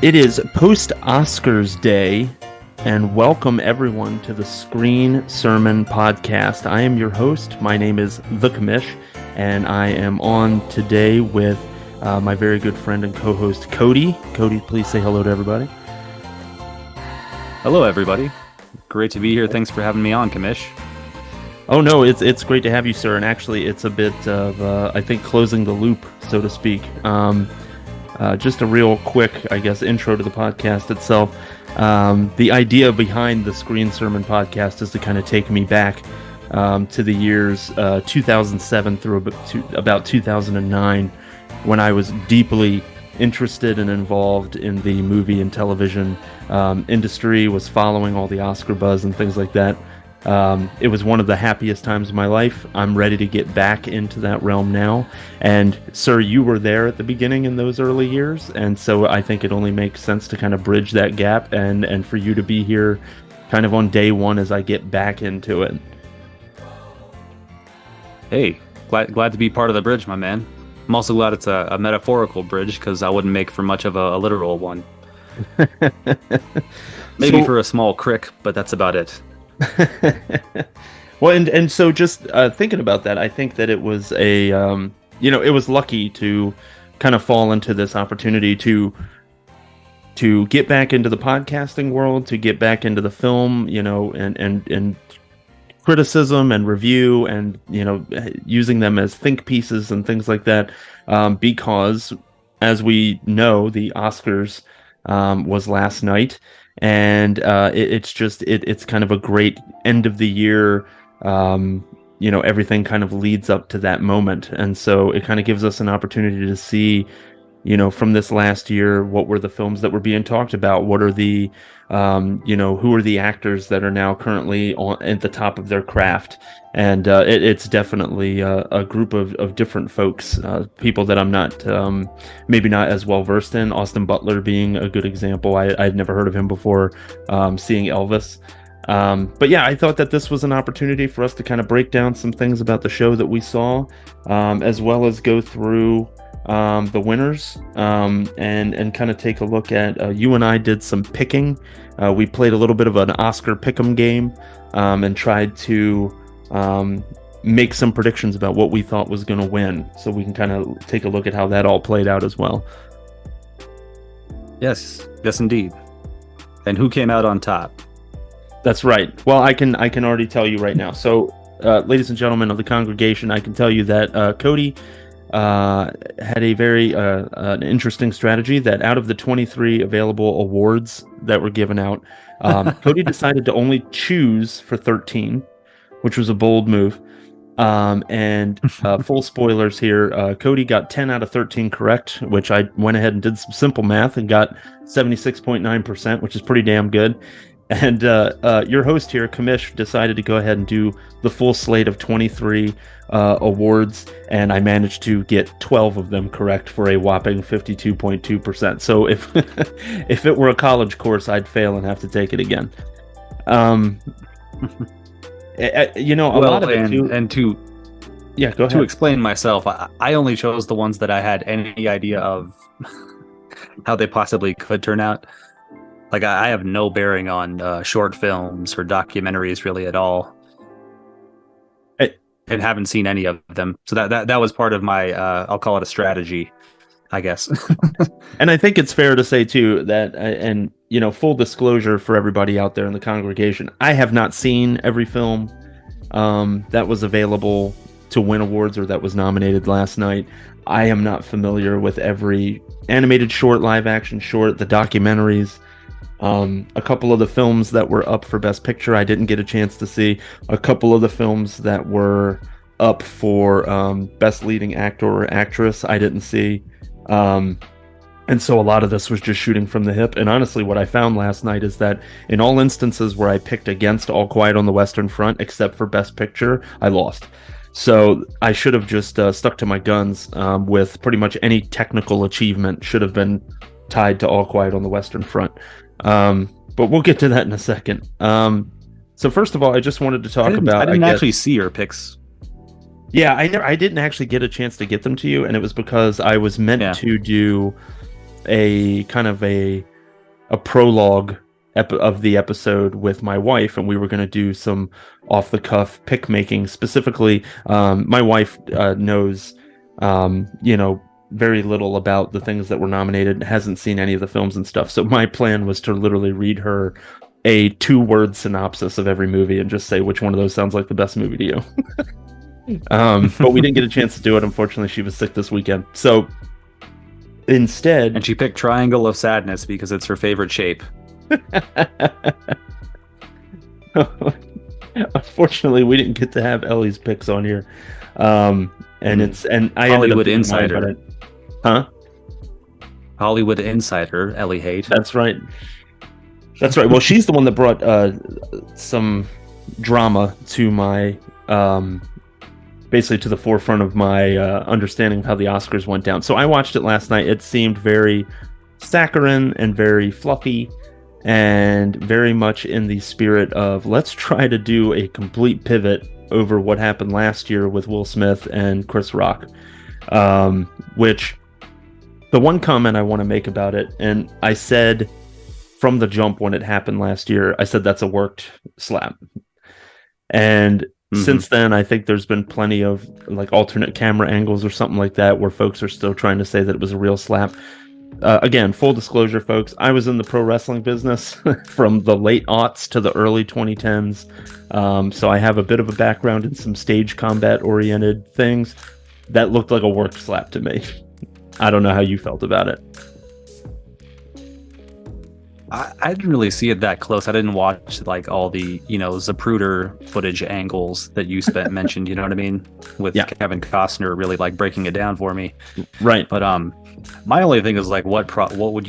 It is post-Oscars day, and welcome everyone to the Screen Sermon Podcast. I am your host. My name is The Commish, and I am on today with my very good friend and co-host, Cody. Cody, please say hello to everybody. Hello, everybody. Great to be here. Thanks for having me on, Commish. Oh, no, it's great to have you, sir, and actually it's a bit of, I think, closing the loop, so to speak. Just a real quick, I guess, intro to the podcast itself. The idea behind the Screen Sermon Podcast is to kind of take me back to the years 2007 through about 2009, when I was deeply interested and involved in the movie and television industry, was following all the Oscar buzz and things like that. It was one of the happiest times of my life. I'm ready to get back into that realm now. And sir, you were there at the beginning in those early years, and so I think it only makes sense to kind of bridge that gap and for you to be here kind of on day one as I get back into it. Hey, glad to be part of the bridge, my man. I'm also glad it's a metaphorical bridge, because I wouldn't make for much of a literal one. Maybe for a small crick, but that's about it. Well, and so just thinking about that, I think that it was it was lucky to kind of fall into this opportunity to get back into the podcasting world, to get back into the film, and criticism and review, and using them as think pieces and things like that, because as we know, the Oscars was last night. And it's kind of a great end of the year. Everything kind of leads up to that moment, and so it kind of gives us an opportunity to see, from this last year, what were the films that were being talked about? What are the, who are the actors that are now currently at the top of their craft? And it's definitely a group of different folks, people that I'm not, maybe not as well versed in. Austin Butler being a good example. I'd never heard of him before seeing Elvis. But yeah, I thought that this was an opportunity for us to kind of break down some things about the show that we saw, as well as go through the winners, and kind of take a look at, you and I did some picking. We played a little bit of an Oscar pick'em game, and tried to make some predictions about what we thought was going to win, so we can kind of take a look at how that all played out as well. Yes indeed. And who came out on top? That's right. Well, I can already tell you right now. So, ladies and gentlemen of the congregation, I can tell you that Cody had a very an interesting strategy, that out of the 23 available awards that were given out, Cody decided to only choose for 13, which was a bold move. And full spoilers here, Cody got 10 out of 13 correct, which I went ahead and did some simple math and got 76.9%, which is pretty damn good. And your host here, Commish, decided to go ahead and do the full slate of 23 awards, and I managed to get 12 of them correct for a whopping 52.2%. So if if it were a college course, I'd fail and have to take it again. Lot of it too. And to yeah, go ahead. To explain myself, I only chose the ones that I had any idea of how they possibly could turn out. Like, I have no bearing on short films or documentaries really at all, and haven't seen any of them. So that was part of my, I'll call it a strategy, I guess. And I think it's fair to say too that, and full disclosure for everybody out there in the congregation, I have not seen every film that was available to win awards or that was nominated last night. I am not familiar with every animated short, live action short, the documentaries. A couple of the films that were up for Best Picture, I didn't get a chance to see. A couple of the films that were up for Best Leading Actor or Actress, I didn't see. And so a lot of this was just shooting from the hip. And honestly, what I found last night is that in all instances where I picked against All Quiet on the Western Front, except for Best Picture, I lost. So I should have just stuck to my guns with pretty much any technical achievement should have been tied to All Quiet on the Western Front. But we'll get to that in a second. So first of all, I just wanted to talk about... I didn't actually see your picks. Yeah, I didn't actually get a chance to get them to you, and it was because I was meant to do a kind of a prologue of the episode with my wife, and we were going to do some off the cuff pick making. Specifically, my wife knows, very little about the things that were nominated, hasn't seen any of the films and stuff. So my plan was to literally read her a 2-word synopsis of every movie and just say which one of those sounds like the best movie to you. But we didn't get a chance to do it. Unfortunately, she was sick this weekend. So instead... And she picked Triangle of Sadness because it's her favorite shape. Unfortunately, we didn't get to have Ellie's picks on here. I Hollywood Insider. Huh? Hollywood Insider, Ellie Haight. That's right. Well, she's the one that brought some drama to my basically to the forefront of my understanding of how the Oscars went down. So I watched it last night. It seemed very saccharine and very fluffy and very much in the spirit of let's try to do a complete pivot over what happened last year with Will Smith and Chris Rock. Which the one comment I want to make about it, and I said from the jump when it happened last year, I said that's a worked slap. And since then, I think there's been plenty of like alternate camera angles or something like that where folks are still trying to say that it was a real slap. Again, full disclosure, folks, I was in the pro wrestling business from the late aughts to the early 2010s. So I have a bit of a background in some stage combat oriented things. That looked like a worked slap to me. I don't know how you felt about it. I didn't really see it that close. I didn't watch like all the, Zapruder footage angles that you mentioned, you know what I mean? With Kevin Costner really like breaking it down for me. Right. But my only thing is like what would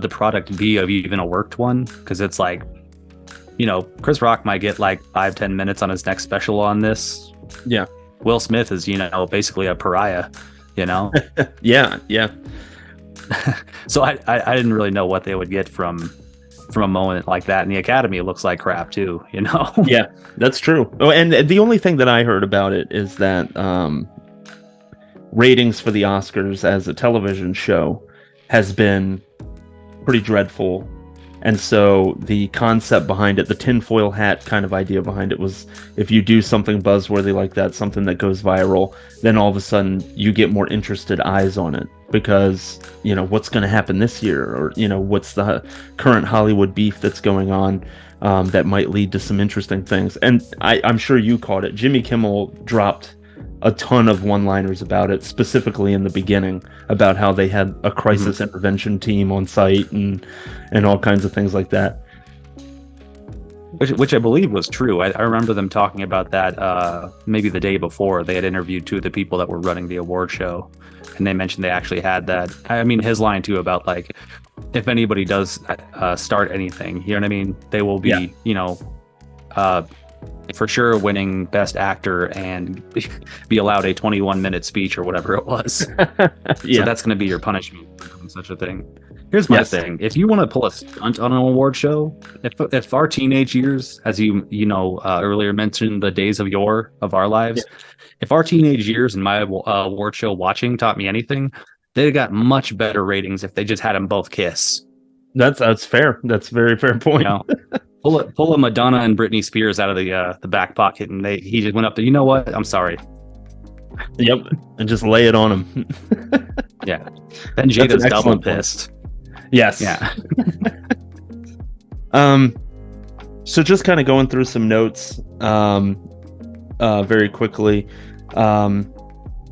the product be of even a worked one? Because it's like, Chris Rock might get like 5-10 minutes on his next special on this. Yeah. Will Smith is, basically a pariah, Yeah. So I didn't really know what they would get from a moment like that. And the Academy looks like crap too, Yeah, that's true. Oh, and the only thing that I heard about it is that ratings for the Oscars as a television show has been pretty dreadful. And so the concept behind it, the tinfoil hat kind of idea behind it was if you do something buzzworthy like that, something that goes viral, then all of a sudden you get more interested eyes on it because, what's going to happen this year or, what's the current Hollywood beef that's going on that might lead to some interesting things. And I'm sure you caught it. Jimmy Kimmel dropped a ton of one-liners about it, specifically in the beginning, about how they had a crisis intervention team on site and all kinds of things like that. Which I believe was true. I remember them talking about that maybe the day before. They had interviewed 2 of the people that were running the award show, and they mentioned they actually had that. I mean, his line too about like, if anybody does start anything, you know what I mean? They will be, for sure winning Best Actor and be allowed a 21-minute speech or whatever it was. So that's going to be your punishment for doing such a thing. Here's my thing. If you want to pull a stunt on an award show, if our teenage years, as you earlier mentioned, the days of yore of our lives, if our teenage years and my award show watching taught me anything, they'd got much better ratings if they just had them both kiss. That's fair. That's a very fair point. Pull a Madonna and Britney Spears out of the back pocket, and he just went up to, you know what? I'm sorry. Yep, and just lay it on him. Yeah. Then Jada's double pissed. Yes. Yeah. So just kind of going through some notes very quickly.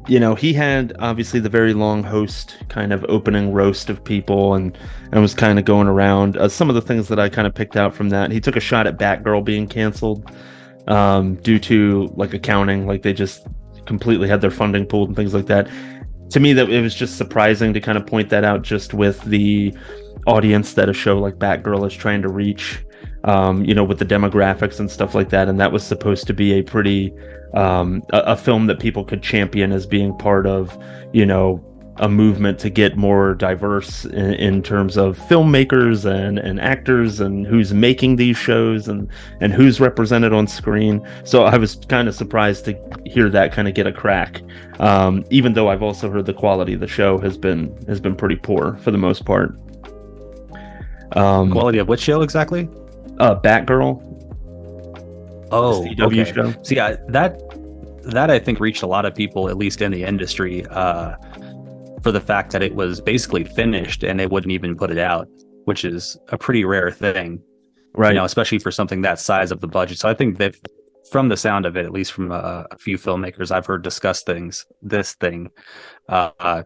He had obviously the very long host kind of opening roast of people and was kind of going around. Some of the things that I kind of picked out from that, he took a shot at Batgirl being canceled due to like accounting, like they just completely had their funding pulled and things like that. To me, that it was just surprising to kind of point that out just with the audience that a show like Batgirl is trying to reach, with the demographics and stuff like that. And that was supposed to be a pretty a film that people could champion as being part of, a movement to get more diverse in terms of filmmakers and actors and who's making these shows and who's represented on screen. So I was kind of surprised to hear that kind of get a crack, even though I've also heard the quality of the show has been pretty poor for the most part. Quality of which show exactly? Batgirl. Oh, the CW okay. show. See, that I think reached a lot of people, at least in the industry, for the fact that it was basically finished and they wouldn't even put it out, which is a pretty rare thing, right? You know, especially for something that size of the budget. So I think that from the sound of it, at least from a few filmmakers I've heard discuss this thing, I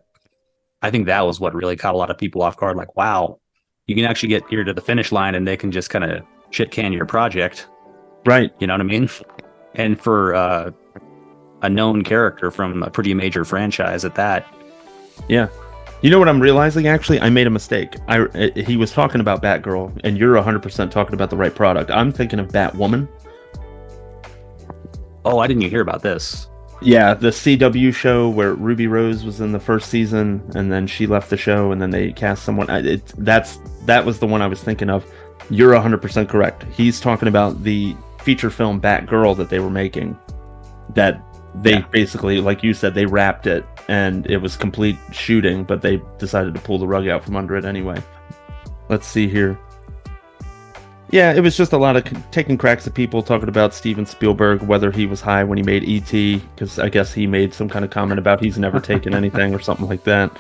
think that was what really caught a lot of people off guard. Like, wow, you can actually get here to the finish line and they can just kind of shit can your project. Right. You know what I mean? And for a known character from a pretty major franchise at that. Yeah. You know what I'm realizing? Actually, I made a mistake. He was talking about Batgirl, and you're 100% talking about the right product. I'm thinking of Batwoman. Oh, I didn't hear about this. Yeah, the CW show where Ruby Rose was in the first season, and then she left the show, and then they cast someone. That was the one I was thinking of. You're 100% correct. He's talking about the feature film Batgirl that they were making. That they basically, like you said, they wrapped it, and it was complete shooting, but they decided to pull the rug out from under it anyway. Let's see here. Yeah, it was just a lot of taking cracks at people talking about Steven Spielberg, whether he was high when he made E.T., because I guess he made some kind of comment about he's never taken anything or something like that.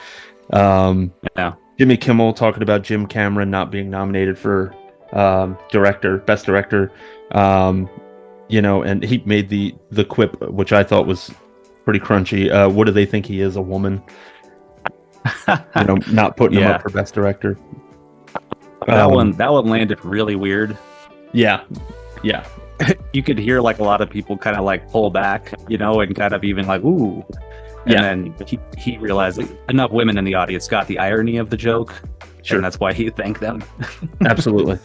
Jimmy Kimmel talking about Jim Cameron not being nominated for best director. You know, and he made the quip, which I thought was pretty crunchy. What do they think he is, a woman? You know, not putting him up for best director. That one landed really weird. Yeah. You could hear like a lot of people kind of like pull back, you know, and kind of even like, ooh. And then he realized that enough women in the audience got the irony of the joke. Sure. And that's why he thanked them. Absolutely.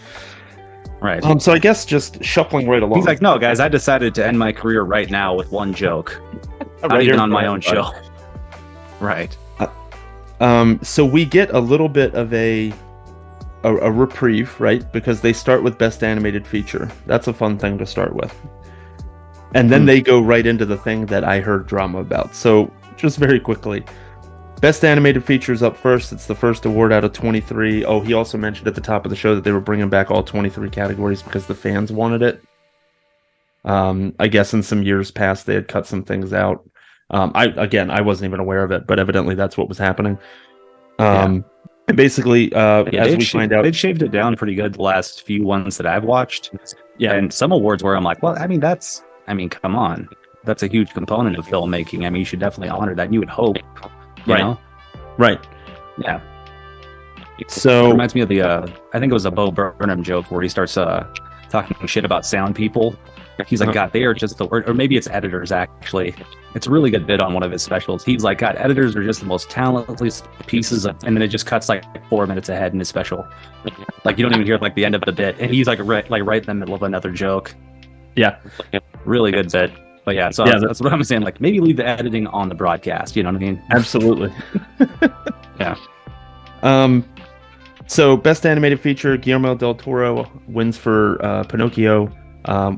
Right. So I guess just shuffling right along. He's like, no, guys, I decided to end my career right now with one joke. Not even on my own show. Right. So we get a little bit of a reprieve, right? Because they start with Best Animated Feature. That's a fun thing to start with. And then they go right into the thing that I heard drama about. So just very quickly, Best Animated Feature is up first. It's the first award out of 23. Oh, he also mentioned at the top of the show that they were bringing back all 23 categories because the fans wanted it. I guess in some years past they had cut some things out. I wasn't even aware of it, but evidently that's what was happening. And basically, as we find out, they'd shaved it down pretty good the last few ones that I've watched. Yeah, and some awards where I'm like, well, I mean, come on, that's a huge component of filmmaking. I mean, you should definitely honor that. You would hope, you know? Right. Yeah. So it reminds me of the, I think it was a Bo Burnham joke where he starts talking shit about sound people. He's like, God, they are just the word, or maybe it's editors, actually. It's a really good bit on one of his specials. He's like, God, editors are just the most talentless pieces of, and then it just cuts like 4 minutes ahead in his special. Like, you don't even hear like the end of the bit. And he's like right in the middle of another joke. Yeah. Really good bit. But yeah, so that's what I'm saying. Like, maybe leave the editing on the broadcast. You know what I mean? Absolutely. Yeah. So Best Animated Feature, Guillermo del Toro wins for Pinocchio,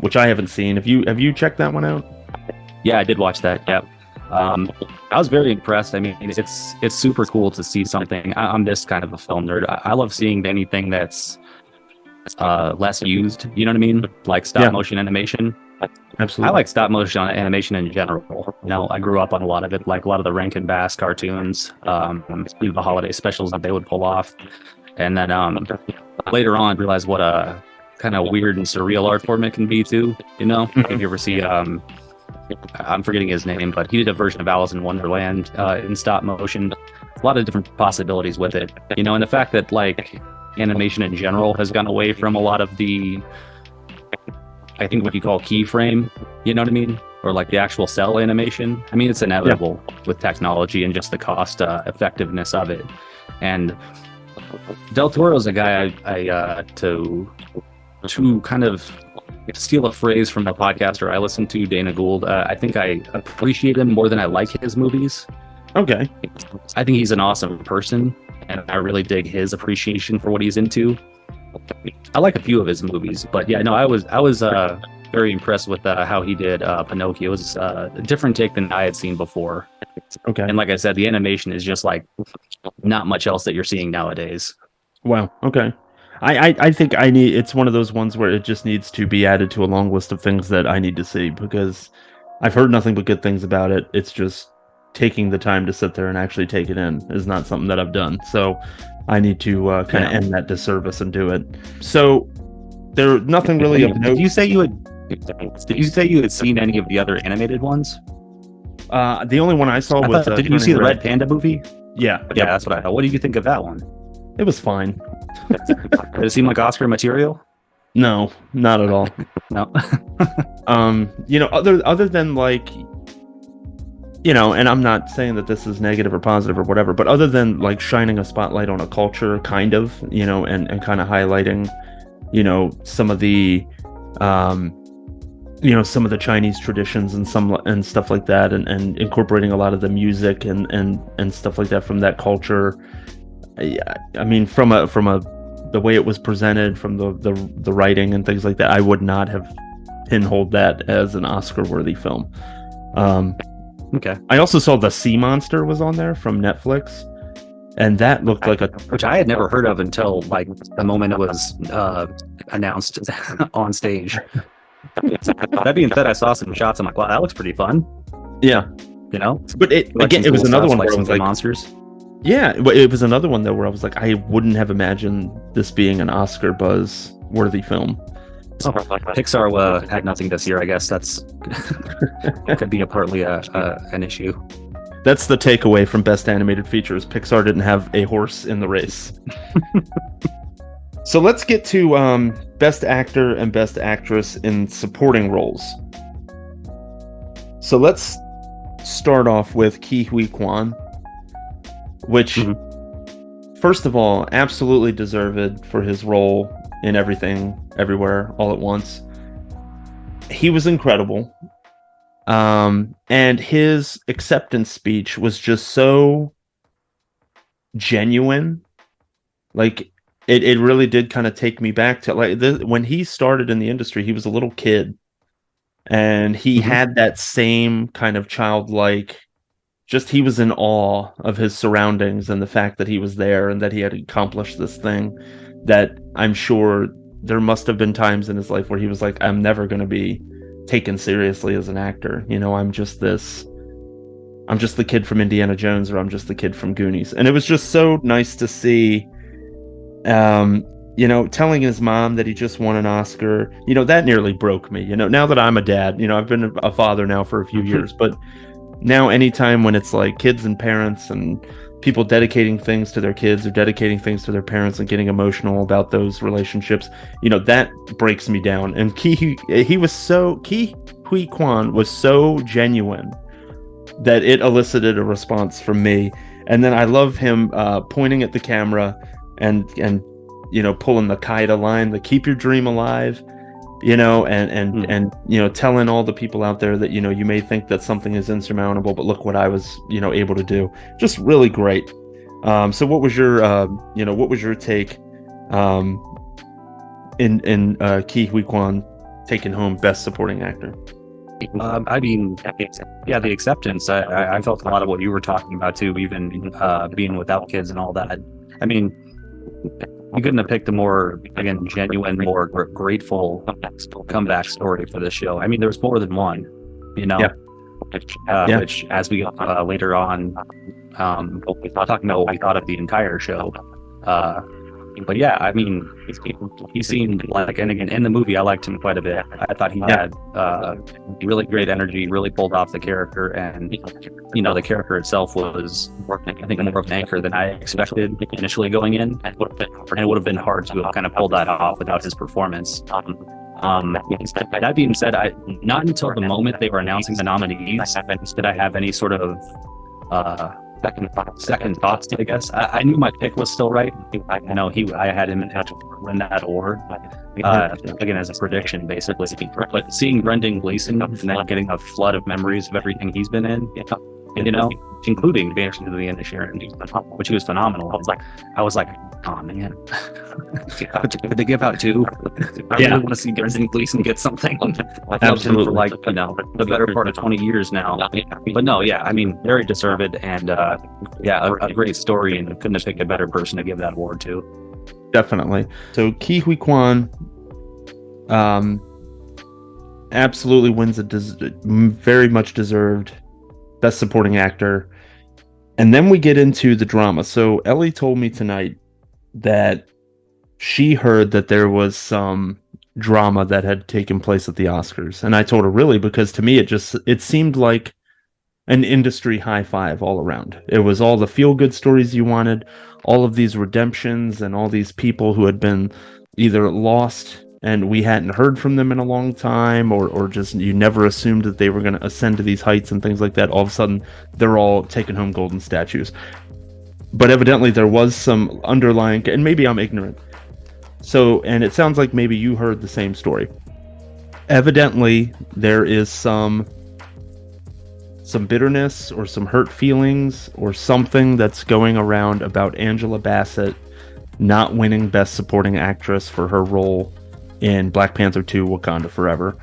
which I haven't seen. Have you checked that one out? Yeah, I did watch that. Yeah. I was very impressed. I mean, it's super cool to see something. I'm this kind of a film nerd. I love seeing anything that's less used. You know what I mean? Like stop motion animation. Absolutely. I like stop motion animation in general. You know, I grew up on a lot of it, like a lot of the Rankin Bass cartoons, the holiday specials that they would pull off. And then later on, realized what a kind of weird and surreal art form it can be too. You know, if you ever see, I'm forgetting his name, but he did a version of Alice in Wonderland in stop motion. A lot of different possibilities with it. You know, and the fact that like animation in general has gone away from a lot of the, I think what you call keyframe, you know what I mean? Or like the actual cell animation. I mean, it's inevitable with technology and just the cost effectiveness of it. And Del Toro's a guy I to kind of steal a phrase from a podcaster I listen to, Dana Gould. I think I appreciate him more than I like his movies. Okay. I think he's an awesome person, and I really dig his appreciation for what he's into. I like a few of his movies, but yeah, no, I was very impressed with how he did Pinocchio. It was a different take than I had seen before. Okay. And like I said, the animation is just like not much else that you're seeing nowadays. Wow. Okay. I think I need. It's one of those ones where it just needs to be added to a long list of things that I need to see because I've heard nothing but good things about it. It's just taking the time to sit there and actually take it in is not something that I've done. So I need to kind of end that disservice and do it. So there nothing really of note. Did you say you had seen any of the other animated ones? The only one I saw was. Did you see the Red Panda movie? Yeah. Yeah, that's what I thought. What did you think of that one? It was fine. Did it seem like Oscar material? No, not at all. No. Other than like, and I'm not saying that this is negative or positive or whatever, but other than like shining a spotlight on a culture, kind of, and kind of highlighting, some of the, some of the Chinese traditions and stuff like that, and incorporating a lot of the music and stuff like that from that culture. I mean, from the way it was presented, from the writing and things like that, I would not have pinholed that as an Oscar-worthy film. Okay. I also saw The Sea Monster was on there from Netflix, and that looked like which I had never heard of until like the moment it was announced on stage. That being said, I saw some shots. I'm like, wow, that looks pretty fun. Yeah, But it was another one where I was like, monsters. Yeah, but it was another one though where I was like, I wouldn't have imagined this being an Oscar buzz-worthy film. Pixar had nothing this year. I guess that's could be partly an issue. That's the takeaway from Best Animated Features. Pixar didn't have a horse in the race. So let's get to Best Actor and Best Actress in supporting roles. So let's start off with Ke Huy Quan, which, first of all, absolutely deserved for his role in Everything, Everywhere, All at Once. He was incredible. And his acceptance speech was just so genuine. Like, it really did kind of take me back to, like, when he started in the industry, he was a little kid. And he had that same kind of childlike, just he was in awe of his surroundings and the fact that he was there and that he had accomplished this thing that I'm sure there must have been times in his life where he was like, I'm never going to be taken seriously as an actor. I'm just the kid from Indiana Jones, or I'm just the kid from Goonies. And it was just so nice to see, telling his mom that he just won an Oscar, that nearly broke me. Now that I'm a dad, I've been a father now for a few years, but now anytime when it's like kids and parents and people dedicating things to their kids or dedicating things to their parents and getting emotional about those relationships, that breaks me down. And Ke Huy Quan was so genuine that it elicited a response from me. And then I love him pointing at the camera and pulling the Kaida line, the keep your dream alive, and telling all the people out there that, you may think that something is insurmountable, but look what I was, able to do. Just really great. So what was your take in Ke Huy Quan taking home Best Supporting Actor? I mean, yeah, the acceptance. I felt a lot of what you were talking about too, even being without kids and all that. I mean, you couldn't have picked a more, again, genuine, more grateful comeback story for this show. I mean, there was more than one, which as we later on, talking about what we thought of the entire show. But yeah, I mean, he seemed like, and again, in the movie, I liked him quite a bit. I thought he had really great energy, really pulled off the character, and the character itself was, I think, more of an anchor than I expected initially going in, and it would have been hard to have kind of pulled that off without his performance. That being said, not until the moment they were announcing the nominees did I have any sort of second thoughts, I guess. I knew my pick was still right. I had him to win that award. Again, as a prediction, basically. But seeing Brendan Gleeson and then getting a flood of memories of everything he's been in, including Vanishing into the Inisherin, which was phenomenal. I was like, oh man, did they give out two? I really want to see Brendan Gleeson get something. I've loved him for the better part of 20 years now. But no, yeah, I mean, very deserved, and a great story, and couldn't have picked a better person to give that award to. Definitely. So Ke Huy Quan absolutely wins a very much deserved Best Supporting Actor. And then we get into the drama. So Ellie told me tonight that she heard that there was some drama that had taken place at the Oscars. And I told her, really? Because to me, it seemed like an industry high five all around. It was all the feel-good stories you wanted, all of these redemptions, and all these people who had been either lost and we hadn't heard from them in a long time, or just you never assumed that they were going to ascend to these heights and things like that. All of a sudden, they're all taking home golden statues. But evidently there was some underlying, and maybe I'm ignorant. So, and it sounds like maybe you heard the same story. Evidently, there is some bitterness or some hurt feelings or something that's going around about Angela Bassett not winning Best Supporting Actress for her role in Black Panther 2: Wakanda Forever.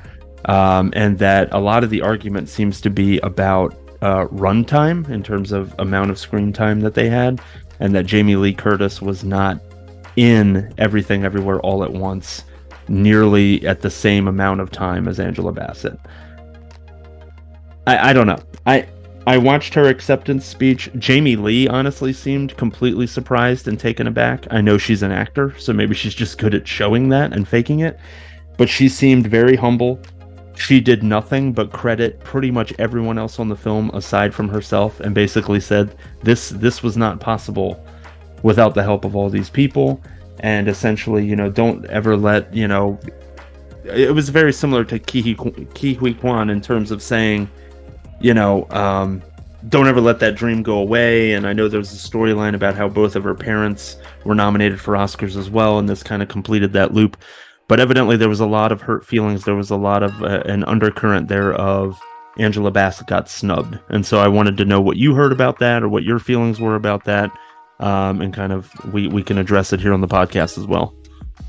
And that a lot of the argument seems to be about runtime in terms of amount of screen time that they had, and that Jamie Lee Curtis was not in Everything Everywhere All at Once nearly at the same amount of time as Angela Bassett. I don't know. I watched her acceptance speech. Jamie Lee honestly seemed completely surprised and taken aback. I know she's an actor, so maybe she's just good at showing that and faking it. But she seemed very humble. She did nothing but credit pretty much everyone else on the film aside from herself, and basically said this was not possible without the help of all these people. And essentially, don't ever let, it was very similar to Ke Huy Quan in terms of saying, don't ever let that dream go away. And I know there's a storyline about how both of her parents were nominated for Oscars as well, and this kind of completed that loop. But evidently there was a lot of hurt feelings. There was a lot of an undercurrent there of Angela Bassett got snubbed. And so I wanted to know what you heard about that, or what your feelings were about that, and kind of we can address it here on the podcast as well.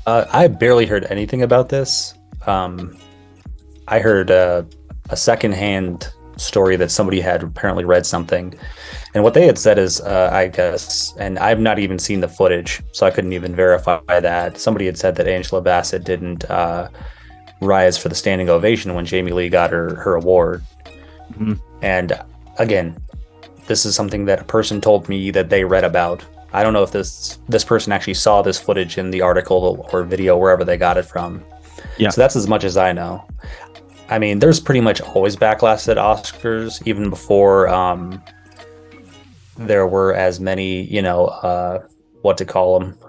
I barely heard anything about this. I heard a secondhand story that somebody had apparently read something, and what they had said is, I guess, and I've not even seen the footage, so I couldn't even verify that. Somebody had said that Angela Bassett didn't rise for the standing ovation when Jamie Lee got her award. Mm-hmm. And again, this is something that a person told me that they read about. I don't know if this person actually saw this footage in the article or video, wherever they got it from. Yeah. So that's as much as I know. I mean, there's pretty much always backlash at Oscars, even before there were as many, what to call them,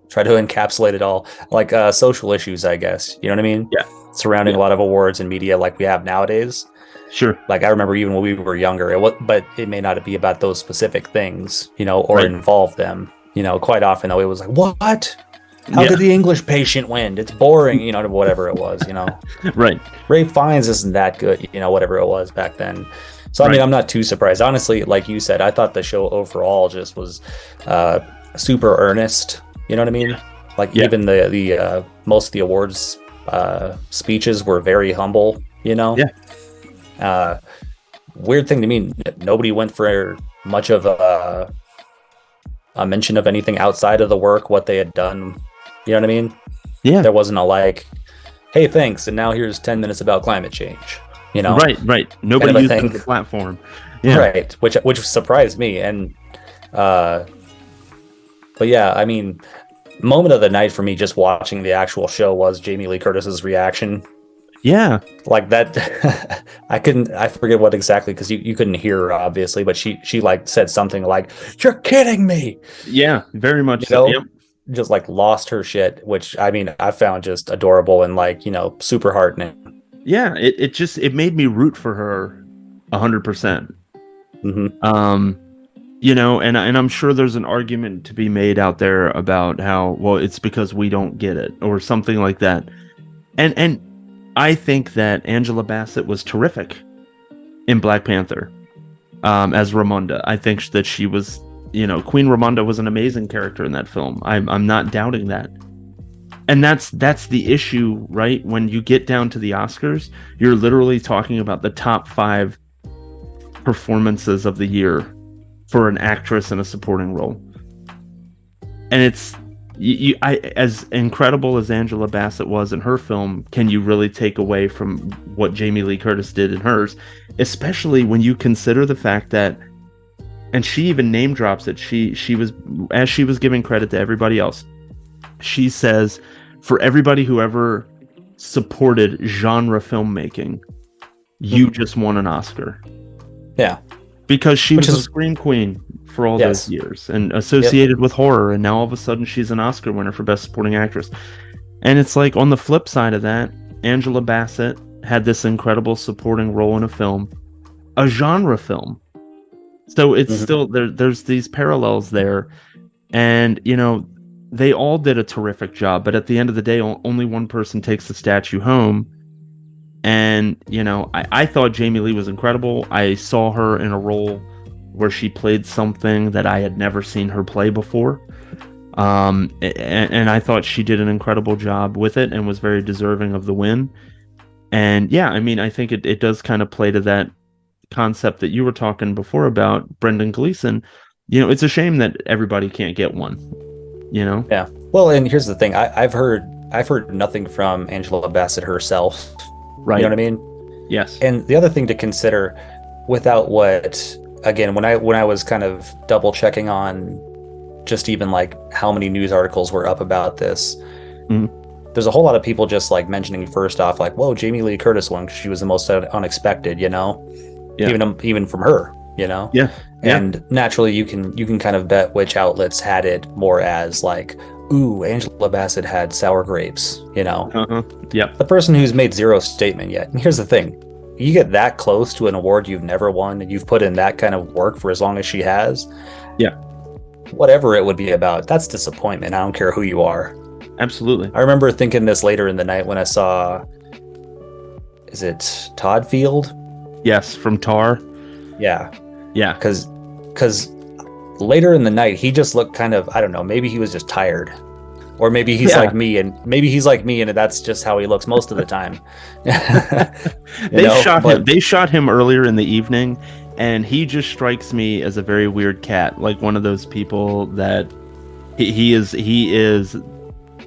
try to encapsulate it all, like social issues, I guess. You know what I mean? Yeah. Surrounding a lot of awards and media like we have nowadays. Sure. Like I remember even when we were younger, but it may not be about those specific things, or right. Involve them. Quite often though, it was like, what? How did the English Patient win? It's boring, whatever it was, Right. Ralph Fiennes isn't that good, whatever it was back then. So, I mean, I'm not too surprised. Honestly, like you said, I thought the show overall just was super earnest. You know what I mean? Like even the most of the awards speeches were very humble, Yeah. Weird thing to me, nobody went for much of a mention of anything outside of the work, what they had done. You know what I mean? Yeah. There wasn't a like, hey, thanks, and now here's 10 minutes about climate change. Right. Nobody kind of used the platform. Yeah. Right. Which surprised me. And but yeah, I mean, moment of the night for me just watching the actual show was Jamie Lee Curtis's reaction. Yeah. Like that. I forget what exactly, because you couldn't hear her obviously, but she like said something like, "You're kidding me." Yeah, very much so. Yep. Just like lost her shit, which I mean I found just adorable and like, super heartening. Yeah, it made me root for her 100%. Mm-hmm. And I'm sure there's an argument to be made out there about how, well, it's because we don't get it or something like that. And I think that Angela Bassett was terrific in Black Panther. as Ramonda. I think that she was, Queen Ramonda was an amazing character in that film. I'm not doubting that. And that's the issue, right? When you get down to the Oscars, you're literally talking about the top 5 performances of the year for an actress in a supporting role. And it's as incredible as Angela Bassett was in her film, can you really take away from what Jamie Lee Curtis did in hers? Especially when you consider the fact that, and she even name drops it, she was, as she was giving credit to everybody else, she says, for everybody who ever supported genre filmmaking, you just won an Oscar. Yeah. Because she was a scream queen for all those years and associated with horror, and now all of a sudden she's an Oscar winner for Best Supporting Actress. And it's like, on the flip side of that, Angela Bassett had this incredible supporting role in a film, a genre film. So it's still, there's these parallels there. And, they all did a terrific job, but at the end of the day, only one person takes the statue home. And, I thought Jamie Lee was incredible. I saw her in a role where she played something that I had never seen her play before. And I thought she did an incredible job with it and was very deserving of the win. And yeah, I mean, I think it does kind of play to that concept that you were talking before about Brendan Gleeson. It's a shame that everybody can't get one, Yeah. Well, and here's the thing. I've heard nothing from Angela Bassett herself. Right. You know what I mean? Yes. And the other thing to consider, without what, again, when I was kind of double checking on just even like how many news articles were up about this, there's a whole lot of people just like mentioning first off, like, whoa, Jamie Lee Curtis won because she was the most unexpected, even from her, Yeah. And naturally you can kind of bet which outlets had it more as like, ooh, Angela Bassett had sour grapes, Yep. The person who's made zero statement yet. And here's the thing. You get that close to an award you've never won, and you've put in that kind of work for as long as she has. Yeah. Whatever it would be about, that's disappointment. I don't care who you are. Absolutely. I remember thinking this later in the night when I saw, is it Todd Field? Yes, from Tar. Yeah. Yeah. Because later in the night, he just looked kind of, I don't know, maybe he was just tired. Or maybe he's like me, and that's just how he looks most of the time. They shot him earlier in the evening, and he just strikes me as a very weird cat, like one of those people that he is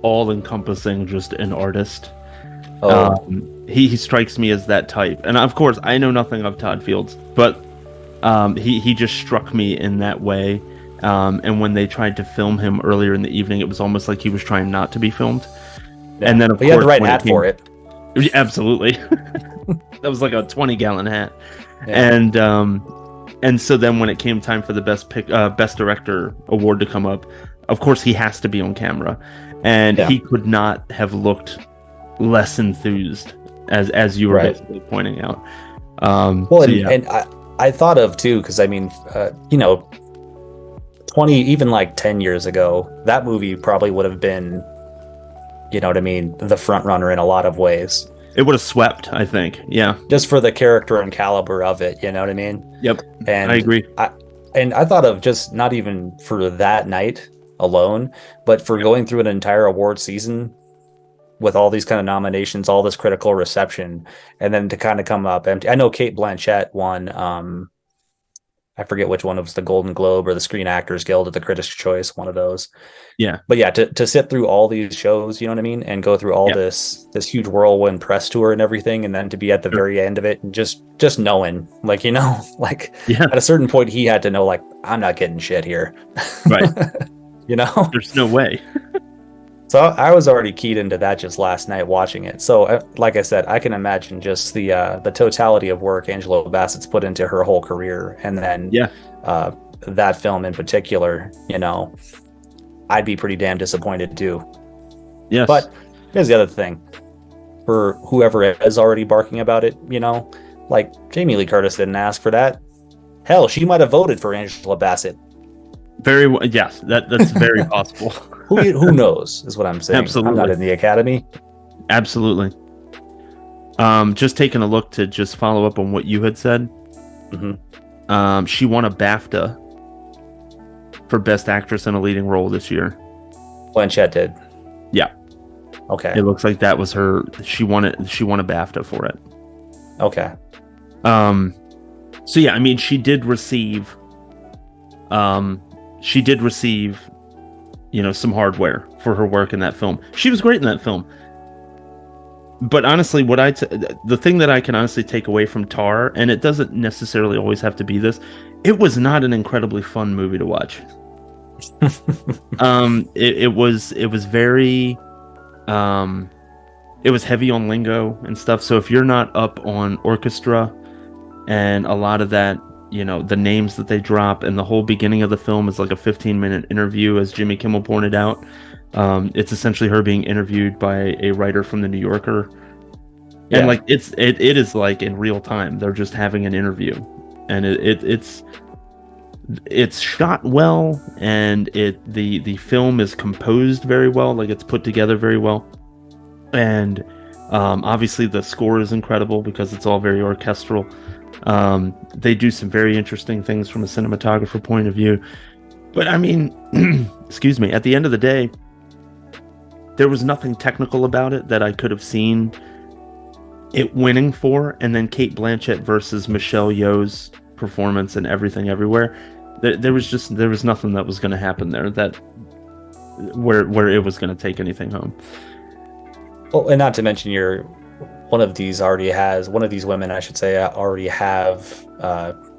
all encompassing, just an artist. He strikes me as that type, and of course I know nothing of Todd Fields, but he just struck me in that way. And when they tried to film him earlier in the evening, it was almost like he was trying not to be filmed. Yeah. And then, of course, he had the right hat for it. Absolutely, that was like a 20-gallon hat. Yeah. And so then when it came time for the best director award to come up, of course he has to be on camera, and he could not have looked less enthused, as you were basically pointing out. And I thought of too, because I mean, 20, even like 10 years ago, that movie probably would have been, the front runner in a lot of ways. It would have swept, I think. Yeah. Just for the character and caliber of it, you know what I mean? Yep. And I agree. I thought of just not even for that night alone, but for going through an entire award season with all these kind of nominations, all this critical reception, and then to kind of come up empty. I know Cate Blanchett won, I forget which one, it was the Golden Globe or the Screen Actors Guild at the Critics' Choice, one of those. Yeah. But yeah, to sit through all these shows, you know what I mean? And go through all this huge whirlwind press tour and everything, and then to be at the very end of it and just knowing, like, at a certain point he had to know, like, I'm not getting shit here. Right. There's no way. So I was already keyed into that just last night watching it. So like I said, I can imagine just the totality of work Angela Bassett's put into her whole career. And then that film in particular, I'd be pretty damn disappointed too. Yes. But here's the other thing. For whoever is already barking about it, like Jamie Lee Curtis didn't ask for that. Hell, she might have voted for Angela Bassett. Very well, yes, that's very possible. Who knows is what I'm saying. Absolutely. I'm not in the Academy. Absolutely. Just taking a look to just follow up on what you had said. Mm-hmm. She won a BAFTA for Best Actress in a Leading Role this year. Blanchett did. Yeah. Okay. It looks like that was her. She won it. She won a BAFTA for it. Okay. So yeah, I mean, she did receive, some hardware for her work in that film. She was great in that film. But honestly, the thing that I can honestly take away from Tar, and it doesn't necessarily always have to be this, it was not an incredibly fun movie to watch. It was very, it was heavy on lingo and stuff. So if you're not up on orchestra and a lot of that, the names that they drop, and the whole beginning of the film is like a 15-minute interview, as Jimmy Kimmel pointed out. It's essentially her being interviewed by a writer from the New Yorker, and like it is like in real time. They're just having an interview, and it's shot well, and the film is composed very well. Like, it's put together very well, and obviously the score is incredible because it's all very orchestral. They do some very interesting things from a cinematographer point of view, but I mean, excuse me, at the end of the day, there was nothing technical about it that I could have seen it winning for. And then Cate Blanchett versus Michelle Yeoh's performance and Everything Everywhere, there was nothing that was going to happen there where it was going to take anything home. Well, and not to mention, one of these women, I should say, already have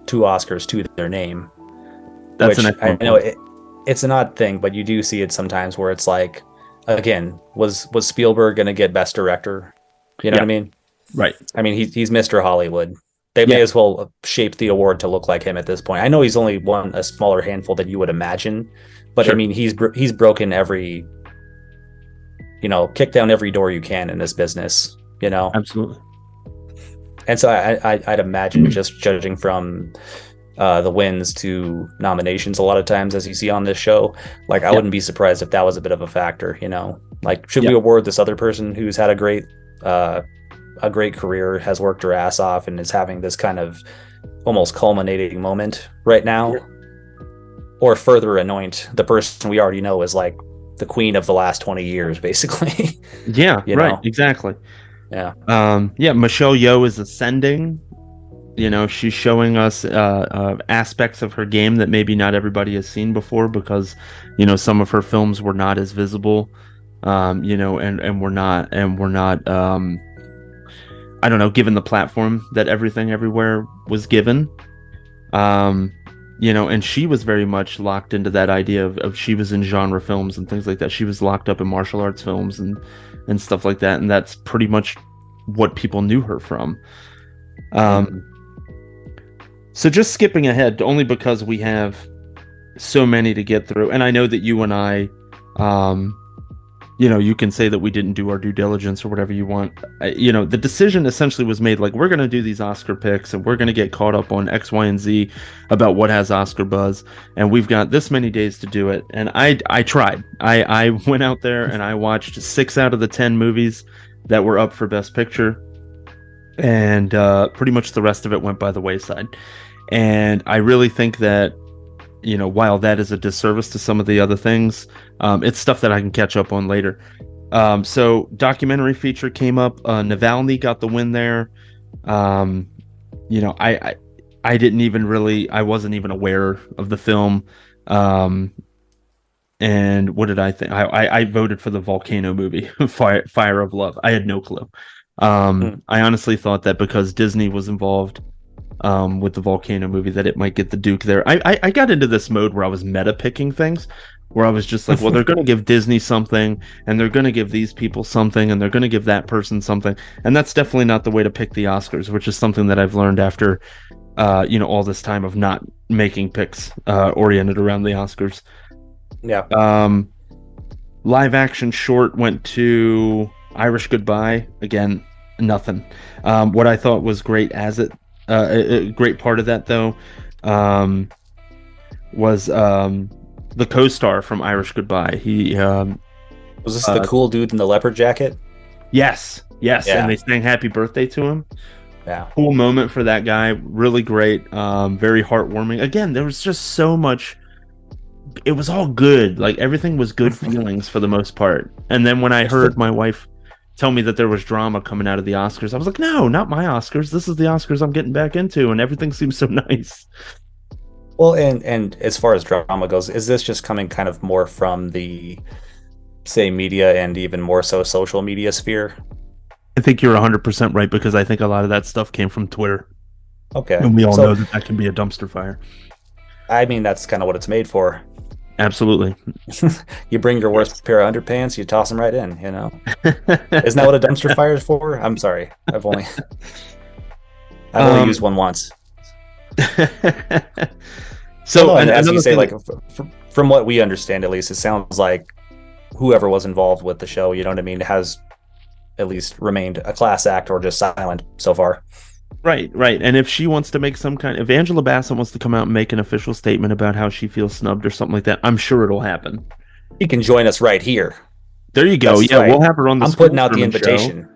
2 Oscars to their name. That's which I know it's an odd thing, but you do see it sometimes where it's like, again, was Spielberg going to get Best Director? You know what I mean? Right. I mean, he's Mr. Hollywood. They may as well shape the award to look like him at this point. I know he's only won a smaller handful than you would imagine, but sure. I mean, he's broken every, kick down every door you can in this business. Absolutely. And so I'd imagine, just judging from the wins to nominations a lot of times, as you see on this show, like, I wouldn't be surprised if that was a bit of a factor. Like, should we award this other person who's had a great career, has worked her ass off, and is having this kind of almost culminating moment right now, or further anoint the person we already know is like the queen of the last 20 years, basically? Right, exactly. Michelle Yeoh is ascending. She's showing us aspects of her game that maybe not everybody has seen before, because some of her films were not as visible, and we're not I don't know, given the platform that Everything Everywhere was given. And she was very much locked into that idea of she was in genre films and things like that. She was locked up in martial arts films and stuff like that, and that's pretty much what people knew her from. So just skipping ahead, only because we have so many to get through, and I know that you and I, you can say that we didn't do our due diligence or whatever you want. The decision essentially was made, like, we're going to do these Oscar picks, and we're going to get caught up on X, Y, and Z about what has Oscar buzz, and we've got this many days to do it. And I tried. I went out there and I watched 6 out of the 10 movies that were up for Best Picture, and pretty much the rest of it went by the wayside. And I really think that, while that is a disservice to some of the other things, it's stuff that I can catch up on later. So documentary feature came up. Navalny got the win there. I wasn't even aware of the film. And what did I think? I voted for the Volcano movie, Fire of Love. I had no clue. I honestly thought that because Disney was involved with the Volcano movie, that it might get the Duke there. I got into this mode where I was meta picking things, where I was just like, well, they're going to give Disney something, and they're going to give these people something, and they're going to give that person something. And that's definitely not the way to pick the Oscars, which is something that I've learned after all this time of not making picks oriented around the Oscars. Live action short went to Irish Goodbye. Again, nothing. What I thought was great a great part of that, though, was the co-star from Irish Goodbye. He was this the cool dude in the leopard jacket? Yes, and they sang Happy Birthday to him. Yeah. Cool moment for that guy. Really great. Very heartwarming. Again, there was just so much. It was all good. Like everything was good feelings for the most part. And then when I heard my wife tell me that there was drama coming out of the Oscars, I was like, no, not my Oscars. This is the Oscars I'm getting back into, and everything seems so nice. Well, and as far as drama goes, is this just coming kind of more from the, say, media and even more so social media sphere? I think you're 100% right, because I think a lot of that stuff came from Twitter. Okay. And we all know that can be a dumpster fire. I mean, that's kind of what it's made for. Absolutely. You bring your worst pair of underpants, you toss them right in, you know? Isn't that what a dumpster fire is for? I'm sorry. I've only used one once. So, well, and as you say, like, from what we understand, at least, it sounds like whoever was involved with the show, you know what I mean, has at least remained a class act or just silent so far. Right. And if she wants to make if Angela Bassett wants to come out and make an official statement about how she feels snubbed or something like that, I'm sure it'll happen. She can join us right here. There you go. That's yeah, right. We'll have her on the I'm putting out the invitation. Show,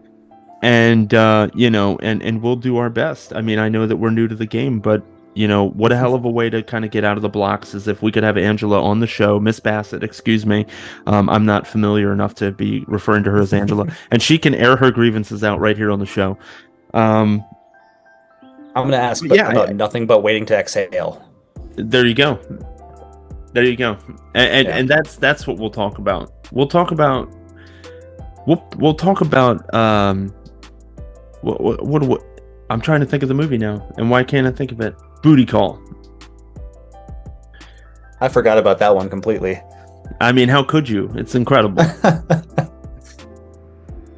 and and we'll do our best. I mean, I know that we're new to the game, but what a hell of a way to kind of get out of the blocks is if we could have Angela on the show, Miss Bassett, excuse me. I'm not familiar enough to be referring to her as Angela, and she can air her grievances out right here on the show. I'm going to ask about nothing but waiting to exhale. There you go. And that's what we'll talk about. We'll talk about what I'm trying to think of the movie now, and why can't I think of it? Booty Call. I forgot about that one completely. I mean, how could you? It's incredible.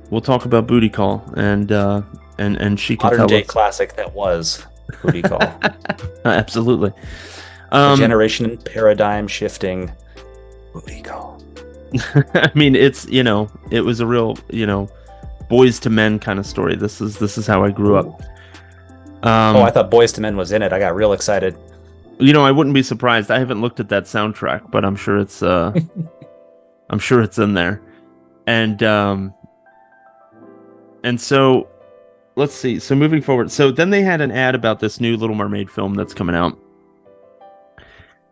We'll talk about Booty Call, and she can modern day us. Classic that was Booty Call. Absolutely. Generation paradigm shifting Booty Call. I mean, it's it was a real boys to men kind of story. This is how I grew up. I thought Boys to Men was in it. I got real excited. I wouldn't be surprised. I haven't looked at that soundtrack, but I'm sure it's in there. And so let's see. So moving forward. So then they had an ad about this new Little Mermaid film that's coming out.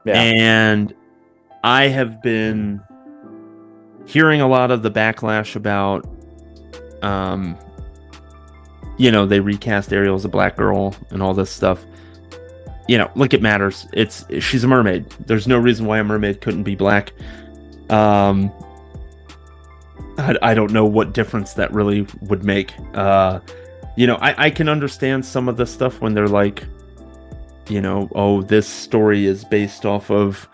Yeah. And I have been hearing a lot of the backlash about they recast Ariel as a black girl and all this stuff. Look, it matters. She's a mermaid. There's no reason why a mermaid couldn't be black. I don't know what difference that really would make. I can understand some of the stuff when they're like, this story is based off of,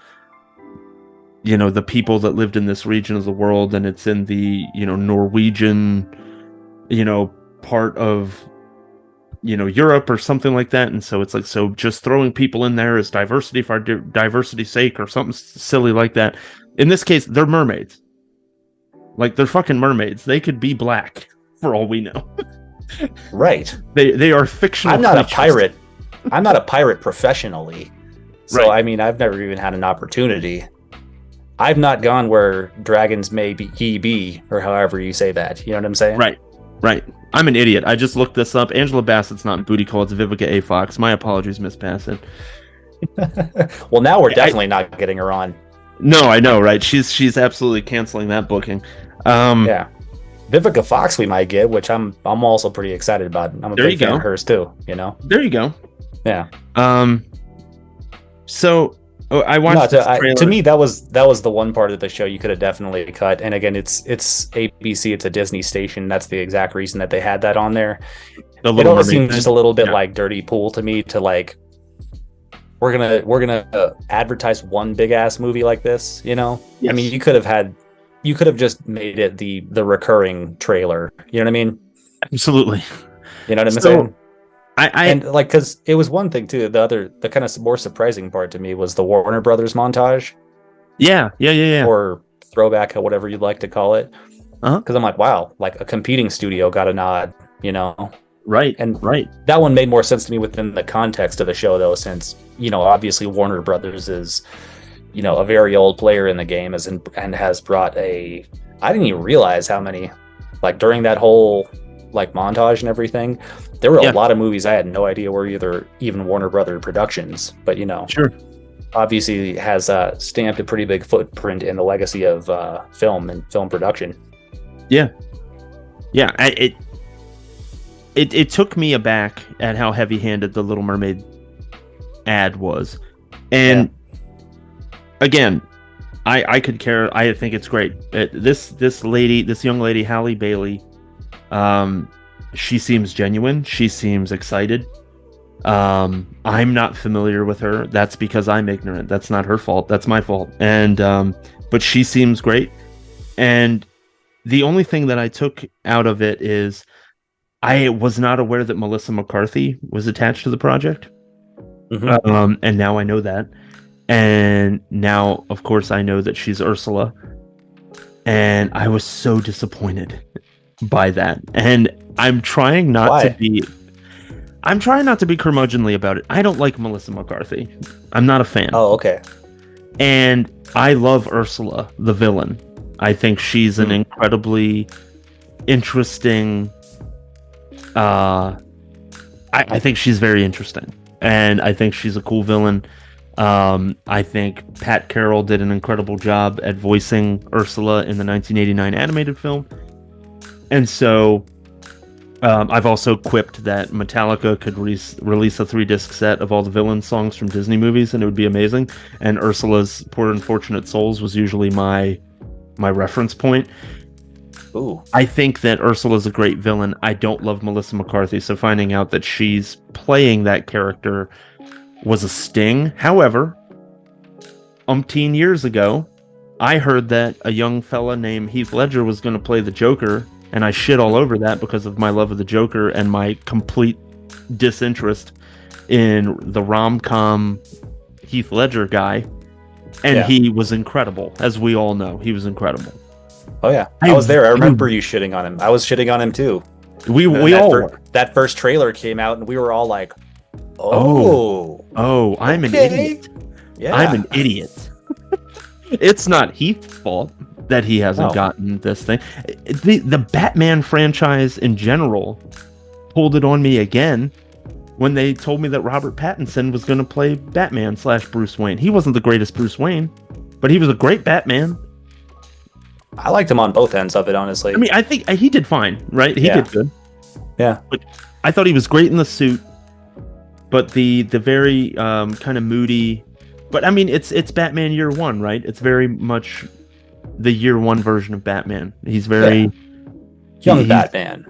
the people that lived in this region of the world, and it's in the, Norwegian, part of, Europe or something like that. And so it's like, so just throwing people in there is diversity for diversity's sake or something silly like that. In this case, they're mermaids. Like, they're fucking mermaids. They could be black for all we know. Right. They are fictional. I'm not a pirate. I'm not a pirate professionally. So, right. I mean, I've never even had an opportunity. I've not gone where dragons may be, or however you say that. You know what I'm saying? Right. I'm an idiot. I just looked this up. Angela Bassett's not in Booty Call. It's Vivica A. Fox. My apologies, Miss Bassett. Well, now we're definitely not getting her on. No, I know, right? She's absolutely canceling that booking. Yeah. Vivica Fox we might get, which I'm also pretty excited about. I'm a big fan of hers too, There you go. Yeah. So I watched to me that was the one part of the show you could have definitely cut. And again, it's ABC, it's a Disney station. That's the exact reason that they had that on there. It always seems just a little bit like dirty pool to me, to like, we're gonna advertise one big ass movie like this, Yes. I mean, you could have just made it the recurring trailer. You know what I mean? Absolutely. You know what I'm saying? And like, because it was one thing too. The kind of more surprising part to me was the Warner Brothers montage. Yeah. Or throwback, or whatever you'd like to call it. Because I'm like, wow, like a competing studio got a nod, Right. And right. That one made more sense to me within the context of the show, though, since obviously Warner Brothers is a very old player in the game, and has brought I didn't even realize how many, like, during that whole like montage and everything, there were a Yeah. lot of movies I had no idea were even Warner Brother productions, but Sure. obviously has stamped a pretty big footprint in the legacy of film and film production. Yeah. It took me aback at how heavy-handed the Little Mermaid ad was, and again, I could care. I think it's great. This young lady, Halle Bailey, she seems genuine. She seems excited. I'm not familiar with her. That's because I'm ignorant. That's not her fault. That's my fault. And but she seems great. And the only thing that I took out of it is I was not aware that Melissa McCarthy was attached to the project. Mm-hmm. And now I know that. And now, of course, I know that she's Ursula. And I was so disappointed by that. And I'm trying not to be curmudgeonly about it. I don't like Melissa McCarthy. I'm not a fan. Oh, okay. And I love Ursula, the villain. I think she's an incredibly interesting... I think she's very interesting. And I think she's a cool villain. I think Pat Carroll did an incredible job at voicing Ursula in the 1989 animated film. And so I've also quipped that Metallica could release a 3-disc set of all the villain songs from Disney movies, and it would be amazing. And Ursula's Poor Unfortunate Souls was usually my reference point. Ooh. I think that Ursula's a great villain. I don't love Melissa McCarthy, so finding out that she's playing that character was a sting. However, umpteen years ago, I heard that a young fella named Heath Ledger was going to play the Joker, and I shit all over that because of my love of the Joker and my complete disinterest in the rom-com Heath Ledger guy. And he was incredible, as we all know. He was incredible. Oh yeah, I was there. I remember you shitting on him. I was shitting on him too. We all were. That first trailer came out, and we were all like, I'm an idiot. Yeah. I'm an idiot. It's not Heath's fault that he hasn't gotten this thing. The Batman franchise in general pulled it on me again when they told me that Robert Pattinson was going to play Batman / Bruce Wayne. He wasn't the greatest Bruce Wayne, but he was a great Batman. I liked him on both ends of it, honestly. I mean, I think he did fine, right? He did good. Yeah. But I thought he was great in the suit, but the very kind of moody... But I mean, it's Batman Year One, right? It's very much the Year One version of Batman. He's very... Young Batman.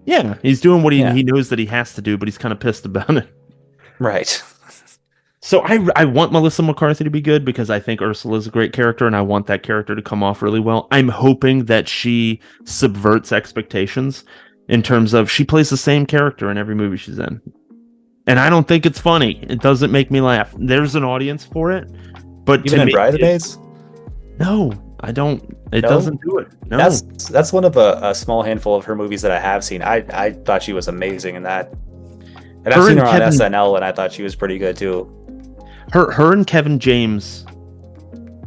Yeah, he's doing what he knows that he has to do, but he's kind of pissed about it. Right. So I want Melissa McCarthy to be good because I think Ursula is a great character, and I want that character to come off really well. I'm hoping that she subverts expectations in terms of she plays the same character in every movie she's in. And I don't think it's funny. It doesn't make me laugh. There's an audience for it, but even in Bridesmaids? No, I don't. It doesn't do it. No. That's one of a small handful of her movies that I have seen. I thought she was amazing in that. And I've seen her on SNL, and I thought she was pretty good too. Her and Kevin James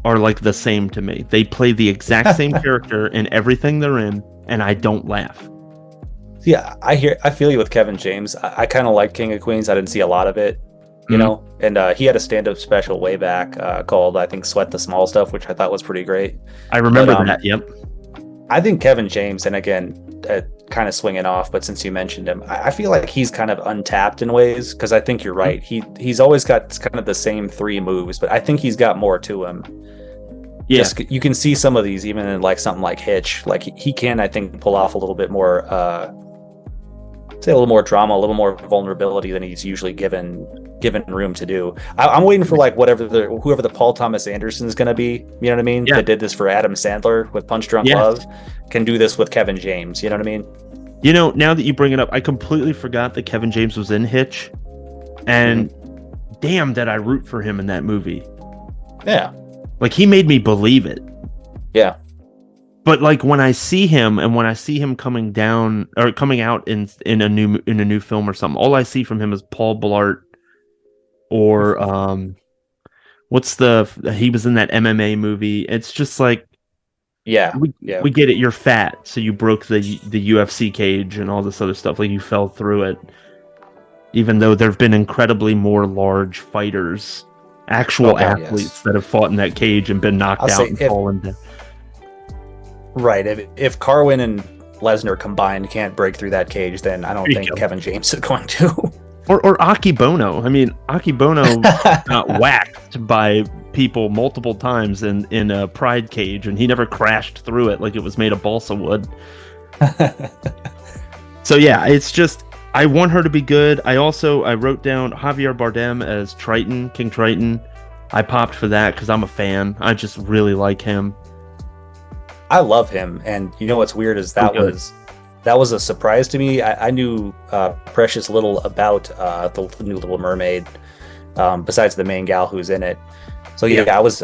are like the same to me. They play the exact same character in everything they're in, and I don't laugh. Yeah, I feel you with Kevin James. I kind of like King of Queens. I didn't see a lot of it, you know. And he had a stand-up special way back called, I think, Sweat the Small Stuff, which I thought was pretty great. I remember that. Yep. I think Kevin James, and again, kind of swinging off, but since you mentioned him, I feel like he's kind of untapped in ways, because I think you're right. He's always got kind of the same 3 moves, but I think he's got more to him. Yeah, you can see some of these even in like something like Hitch. Like he can, I think, pull off a little bit more, say a little more drama, a little more vulnerability than he's usually given room to do. I'm waiting for like whoever the Paul Thomas Anderson is going to be. You know what I mean? Yeah. That did this for Adam Sandler with Punch Drunk Love, can do this with Kevin James. You know what I mean? You know, now that you bring it up, I completely forgot that Kevin James was in Hitch, and damn, did I root for him in that movie? Yeah, like he made me believe it. Yeah. But like when I see him, and when I see him coming out in a new film or something, all I see from him is Paul Blart, or he was in that MMA movie. It's just like, Yeah, we get it. You're fat, so you broke the UFC cage and all this other stuff. Like you fell through it. Even though there have been incredibly more large fighters, actual athletes that have fought in that cage and been knocked out and fallen down. Right. If Carwin and Lesnar combined can't break through that cage, then I don't think Kevin James is going to. Or Akibono. I mean, Akibono got whacked by people multiple times in a pride cage, and he never crashed through it like it was made of balsa wood. So yeah, it's just I want her to be good. I wrote down Javier Bardem as Triton, King Triton. I popped for that because I'm a fan. I just really like him. I love him, and you know what's weird is that was a surprise to me. I knew precious little about the new Little Mermaid, besides the main gal who's in it. So I was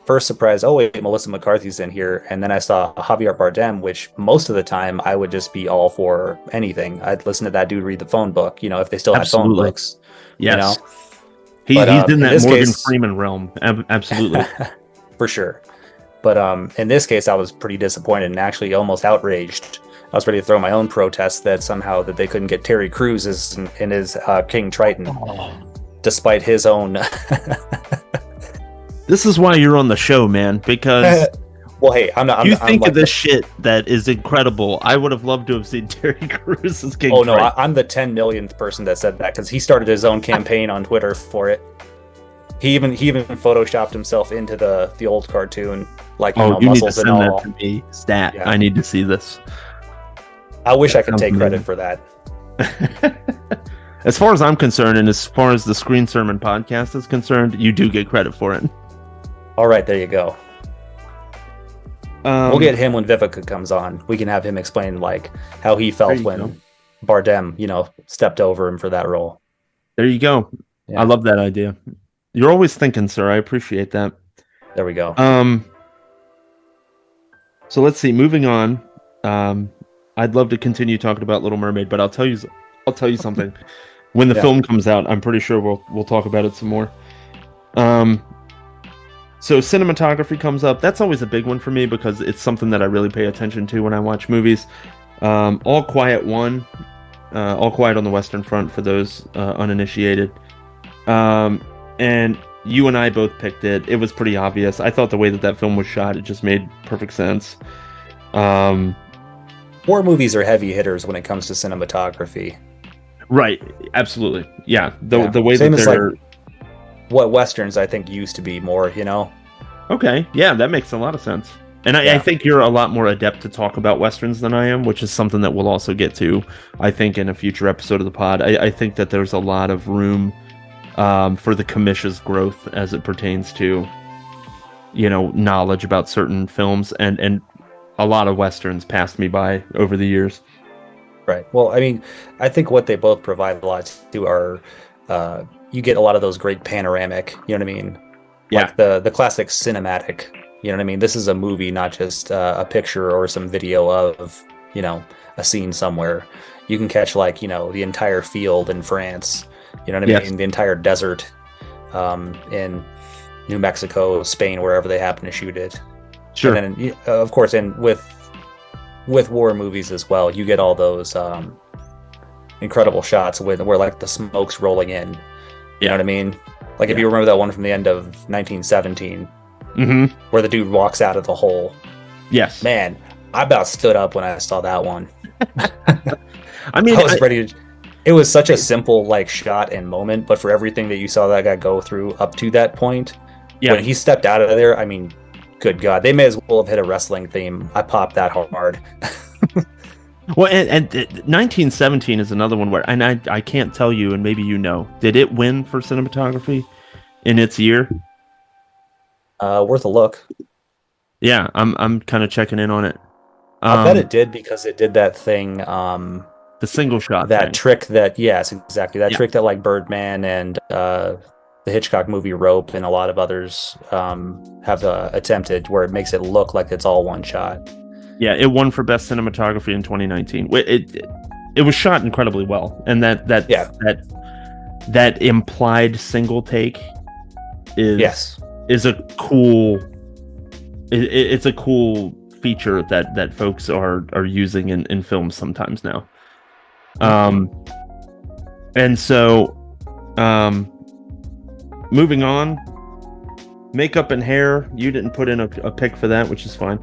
first surprised. Oh wait, Melissa McCarthy's in here, and then I saw Javier Bardem, which most of the time I would just be all for anything. I'd listen to that dude read the phone book. You know, if they still have phone books. Yes. You know? He's in that Morgan Freeman realm. Absolutely. For sure. But in this case, I was pretty disappointed and actually almost outraged. I was ready to throw my own protest that somehow that they couldn't get Terry Crews in his King Triton, despite his own. This is why you're on the show, man. Because well, hey, I'm not. You think of this shit that is incredible. I would have loved to have seen Terry Crews as King. Oh no, Triton. I'm the 10 millionth person that said that because he started his own campaign on Twitter for it. He even photoshopped himself into the old cartoon, like you muscles need to send and all. That to me. Stat. Yeah. I need to see this. I wish I could take credit for that. As far as I'm concerned, and as far as the Screen Sermon podcast is concerned, you do get credit for it. All right, there you go. We'll get him when Vivica comes on. We can have him explain like how he felt when Bardem, stepped over him for that role. There you go. Yeah. I love that idea. You're always thinking, sir. I appreciate that. There we go. So let's see. Moving on. I'd love to continue talking about Little Mermaid, but I'll tell you something. When the film comes out, I'm pretty sure we'll talk about it some more. So cinematography comes up. That's always a big one for me because it's something that I really pay attention to when I watch movies. All Quiet 1, All Quiet on the Western Front for those uninitiated. And you and I both picked it. It was pretty obvious. I thought the way that film was shot, it just made perfect sense. War movies are heavy hitters when it comes to cinematography. Right. Absolutely. Yeah. The way Same that they're... like what Westerns, I think, used to be more, Okay. Yeah, that makes a lot of sense. And I think you're a lot more adept to talk about Westerns than I am, which is something that we'll also get to, I think, in a future episode of the pod. I think that there's a lot of room for the Commish's growth as it pertains to, knowledge about certain films, and a lot of Westerns passed me by over the years. Right. Well, I mean, I think what they both provide a lot to are, you get a lot of those great panoramic, you know what I mean? Yeah. Like the classic cinematic, you know what I mean? This is a movie, not just a picture or some video of, a scene somewhere. You can catch the entire field in France, you know what I mean? The entire desert in New Mexico, Spain, wherever they happen to shoot it. Sure. And then, of course, and with war movies as well, you get all those incredible shots where the smoke's rolling in. You know what I mean? Like if you remember that one from the end of 1917, where the dude walks out of the hole. Yes. Man, I about stood up when I saw that one. I mean, I was ready to... It was such a simple shot and moment, but for everything that you saw that guy go through up to that point, when he stepped out of there, I mean, good God, they may as well have hit a wrestling theme. I popped that hard. Well, and 1917 is another one where, and I can't tell you, and maybe did it win for cinematography in its year? Worth a look. Yeah, I'm kind of checking in on it. I bet it did because it did that thing. The single shot. That trick that, yes, exactly. That trick that Birdman and the Hitchcock movie Rope and a lot of others have attempted, where it makes it look like it's all one shot. Yeah, it won for best cinematography in 2019. It was shot incredibly well, and that implied single take is a cool. It's a cool feature that folks are using in films sometimes now. And so, moving on, makeup and hair. You didn't put in a pick for that, which is fine.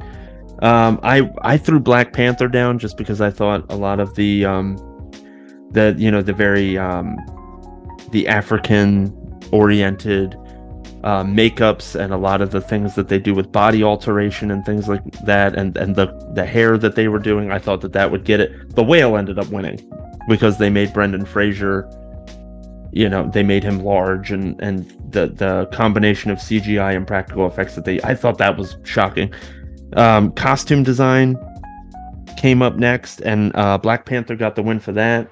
I threw Black Panther down just because I thought a lot of the very the African oriented makeups and a lot of the things that they do with body alteration and things like that, and the hair that they were doing, I thought that would get it. The Whale ended up winning because they made Brendan Fraser, they made him large, and the combination of CGI and practical effects I thought that was shocking. Costume design came up next, and Black Panther got the win for that.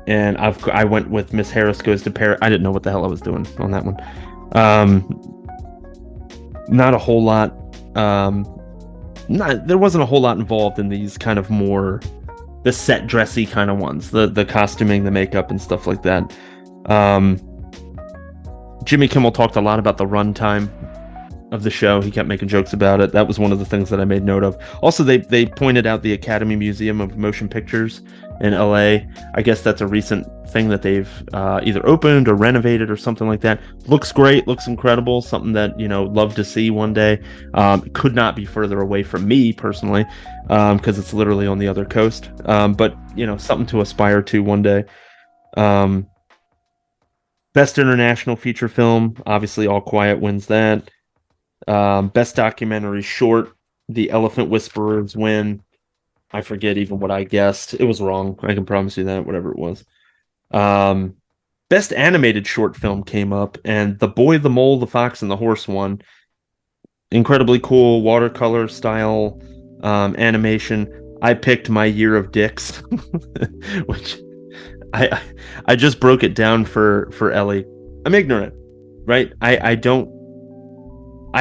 And I went with Miss Harris Goes to Paris. I didn't know what the hell I was doing on that one. Not a whole lot. There wasn't a whole lot involved in these kind of more the set dressy kind of ones, the costuming, the makeup, and stuff like that. Jimmy Kimmel talked a lot about the runtime of the show. He kept making jokes about it. That was one of the things that I made note of. Also, they pointed out the Academy Museum of Motion Pictures in LA. I guess that's a recent thing that they've either opened or renovated or something like that. Looks great, looks incredible, something that love to see one day. Could not be further away from me personally, because it's literally on the other coast, but something to aspire to one day. Best international feature film, obviously All Quiet wins that. Best documentary short, The Elephant Whisperers win. I forget even what I guessed. It was wrong. I can promise you that, whatever it was. Best animated short film came up, and The Boy, the Mole, the Fox, and the Horse won. Incredibly cool watercolor style animation. I picked My Year of Dicks, which I just broke it down for Ellie. I'm ignorant, right? I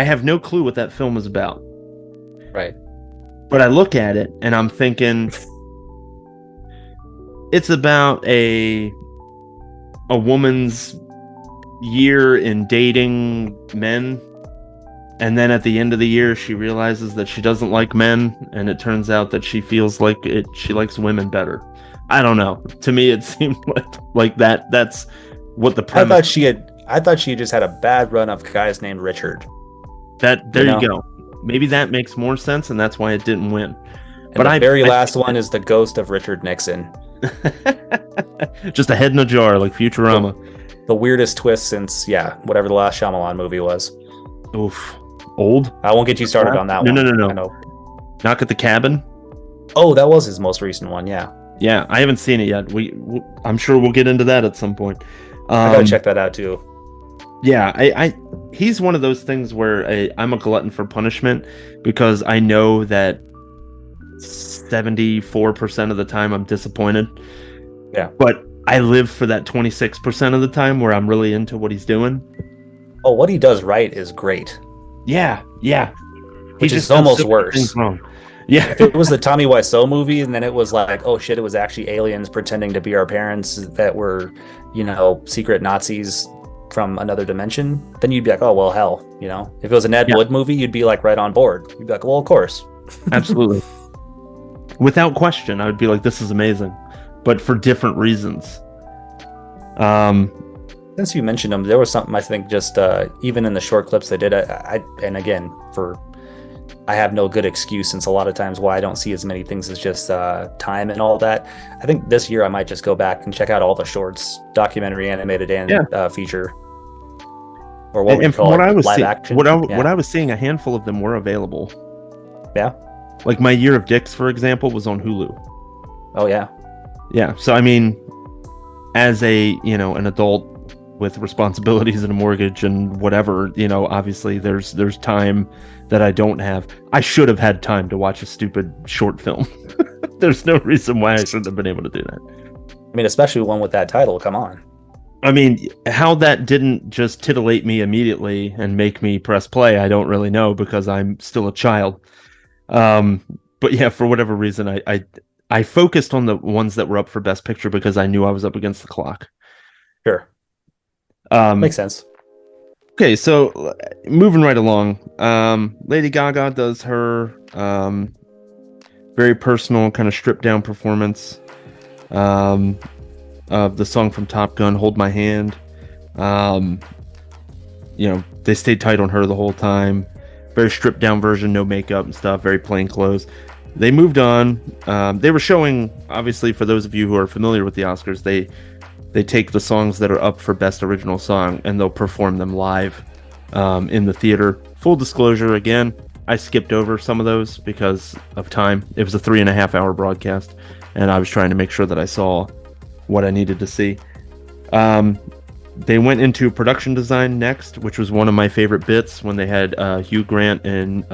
have no clue what that film is about. Right. But I look at it and I'm thinking it's about a woman's year in dating men, and then at the end of the year she realizes that she doesn't like men, and it turns out that she feels like she likes women better. I don't know. To me it seemed like that's what the premise. I thought she just had a bad run of guys named Richard. There you go. Maybe that makes more sense, and that's why it didn't win. But the very last one is the ghost of Richard Nixon. Just a head in a jar, like Futurama. The weirdest twist since, whatever the last Shyamalan movie was. Oof. Old? I won't get you started on that one. No. I know. Knock at the Cabin? Oh, that was his most recent one, yeah. Yeah, I haven't seen it yet. I'm sure we'll get into that at some point. I gotta check that out, too. Yeah, he's one of those things where I'm a glutton for punishment, because I know that 74% of the time I'm disappointed. Yeah. But I live for that 26% of the time where I'm really into what he's doing. Oh, what he does right is great. Yeah. Which is almost worse. Yeah. If it was the Tommy Wiseau movie, and then it was like, oh shit, it was actually aliens pretending to be our parents that were, secret Nazis from another dimension, then you'd be like, oh well, hell, if it was an Ed Wood movie, you'd be like right on board. You'd be like, well, of course. Absolutely. Without question, I would be like, this is amazing, but for different reasons. Since you mentioned them, there was something I think just even in the short clips they did, and again, I have no good excuse, since a lot of times why I don't see as many things as just time and all that. I think this year I might just go back and check out all the shorts, documentary, animated, and feature, or what we call live action. What I was seeing, a handful of them were available. Yeah, like My Year of Dicks, for example, was on Hulu. Oh yeah. So I mean, as an adult with responsibilities and a mortgage and whatever, obviously there's time that I don't have. I should have had time to watch a stupid short film. There's no reason why I shouldn't have been able to do that. I mean, especially one with that title. Come on. I mean, how that didn't just titillate me immediately and make me press play, I don't really know, because I'm still a child. But yeah, for whatever reason, I focused on the ones that were up for Best Picture because I knew I was up against the clock. Sure. Makes sense. Okay, so moving right along, Lady Gaga does her very personal, kind of stripped down performance of the song from Top Gun, "Hold My Hand." They stayed tight on her the whole time. Very stripped down version, no makeup and stuff, very plain clothes. They moved on. They were showing, obviously, for those of you who are familiar with the Oscars, they take the songs that are up for Best Original Song and they'll perform them live in the theater. Full disclosure, again, I skipped over some of those because of time. It was a 3.5-hour broadcast, and I was trying to make sure that I saw what I needed to see. They went into production design next, which was one of my favorite bits when they had Hugh Grant and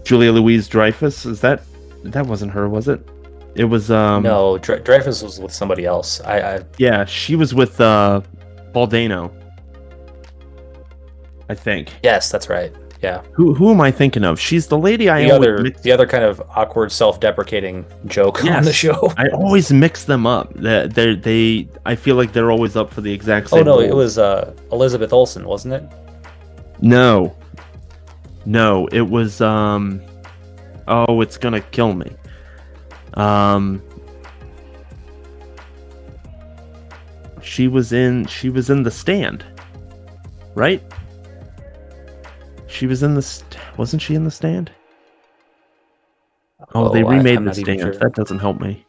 Julia Louis-Dreyfus. That wasn't her, was it? It was no, Dreyfus was with somebody else. Yeah, she was with Paul Dano, I think. Yes, that's right. Yeah. Who am I thinking of? She's the lady the other kind of awkward, self-deprecating joke on the show. I always mix them up. I feel like they're always up for the exact same. Oh no, role. it was Elizabeth Olsen, wasn't it? No, it was oh, it's gonna kill me. She was in The Stand, right? She was in wasn't she in The Stand? Oh, they remade The Stand. Sure. That doesn't help me.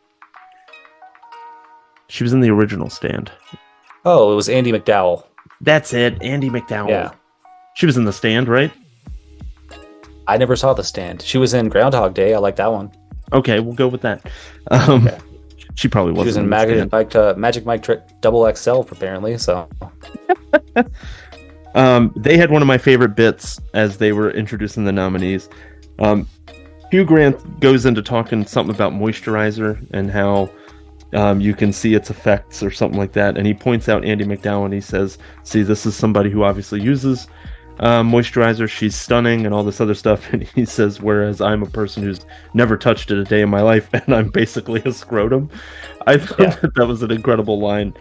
She was in the original Stand. Oh, it was Andie MacDowell. That's it, Andie MacDowell. Yeah. She was in The Stand, right? I never saw The Stand. She was in Groundhog Day. I like that one. Okay, we'll go with that. Okay. She probably wasn't. She was in Magic Mike Double XL, apparently. So. They had one of my favorite bits as they were introducing the nominees. Hugh Grant goes into talking something about moisturizer and how you can see its effects or something like that. And he points out Andie MacDowell and he says, see, this is somebody who obviously uses moisturizer. She's stunning and all this other stuff. And he says, whereas I'm a person who's never touched it a day in my life and I'm basically a scrotum. I thought that was an incredible line.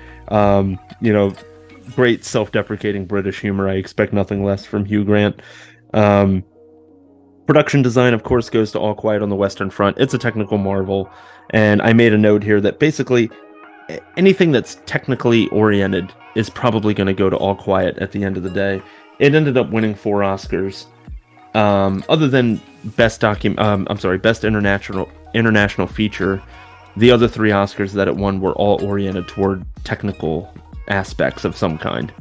Great self-deprecating British humor. I expect nothing less from Hugh Grant. Production design, of course, goes to All Quiet on the Western Front. It's a technical marvel. And I made a note here that basically anything that's technically oriented is probably going to go to All Quiet at the end of the day. It ended up winning 4 Oscars. Other than Best International Feature, the other 3 Oscars that it won were all oriented toward technical aspects of some kind.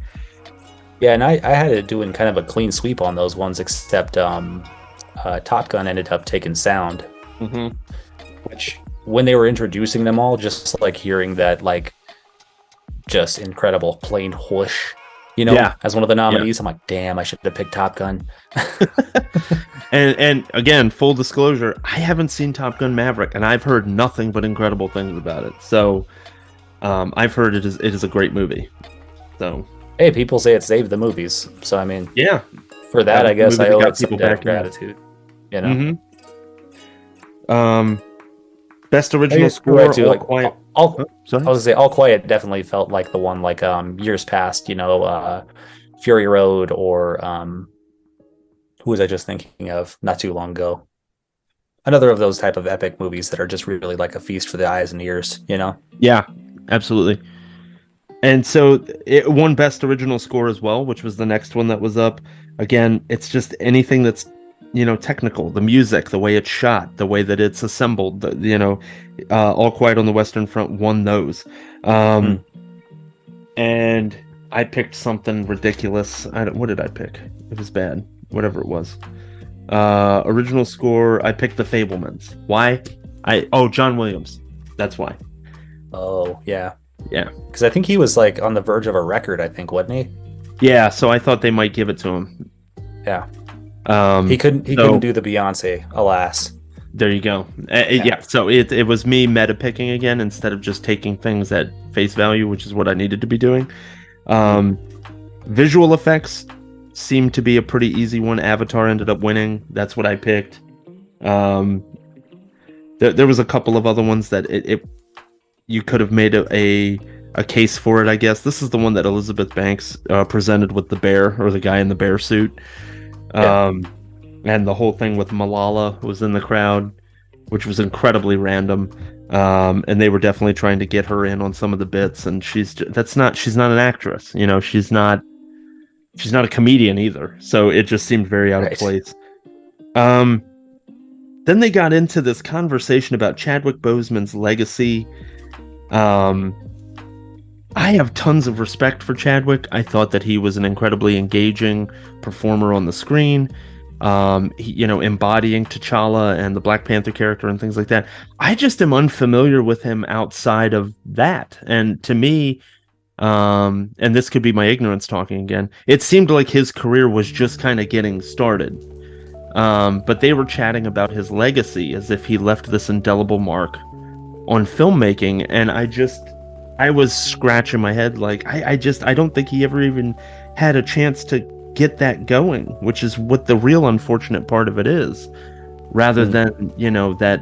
Yeah, and I had it doing kind of a clean sweep on those ones, except Top Gun ended up taking sound. Mm-hmm. Which, when they were introducing them all, just like hearing that, like, just incredible plain whoosh, as one of the nominees, I'm like, damn, I should have picked Top Gun. and again, full disclosure, I haven't seen Top Gun Maverick, and I've heard nothing but incredible things about it. So I've heard it is a great movie. So hey, people say it saved the movies. So I mean, yeah, for that I guess I owe it some debt of gratitude. Mm-hmm. Best original score. Too, All Quiet. I was gonna say All Quiet definitely felt like the one, like years past. Fury Road or who was I just thinking of not too long ago? Another of those type of epic movies that are just really like a feast for the eyes and ears. Yeah, absolutely. And so it won Best Original Score as well, which was the next one that was up. Again, it's just anything that's technical, the music, the way it's shot, the way that it's assembled. All Quiet on the Western Front won those. And I picked something ridiculous. What did I pick? It was bad. Whatever it was. Original score, I picked The Fabelmans. Why? John Williams. That's why. Oh, yeah. Yeah. Because I think he was like on the verge of a record, I think, wasn't he? Yeah, so I thought they might give it to him. Yeah. He couldn't do the Beyonce, alas. There you go. Yeah, so it was me meta picking again instead of just taking things at face value, which is what I needed to be doing. Visual effects seemed to be a pretty easy one. Avatar ended up winning. That's what I picked. There was a couple of other ones that you could have made a a case for it, I guess. This is the one that Elizabeth Banks presented with the bear, or the guy in the bear suit. And the whole thing with Malala was in the crowd, which was incredibly random. And they were definitely trying to get her in on some of the bits, and she's not an actress, she's not a comedian either. So it just seemed very out of place. Then they got into this conversation about Chadwick Boseman's legacy. I have tons of respect for Chadwick. I thought that he was an incredibly engaging performer on the screen. Embodying T'Challa and the Black Panther character and things like that. I just am unfamiliar with him outside of that. And to me, and this could be my ignorance talking again, it seemed like his career was just kind of getting started. But they were chatting about his legacy as if he left this indelible mark on filmmaking, and I was scratching my head like I don't think he ever even had a chance to get that going, which is what the real unfortunate part of it is, rather than that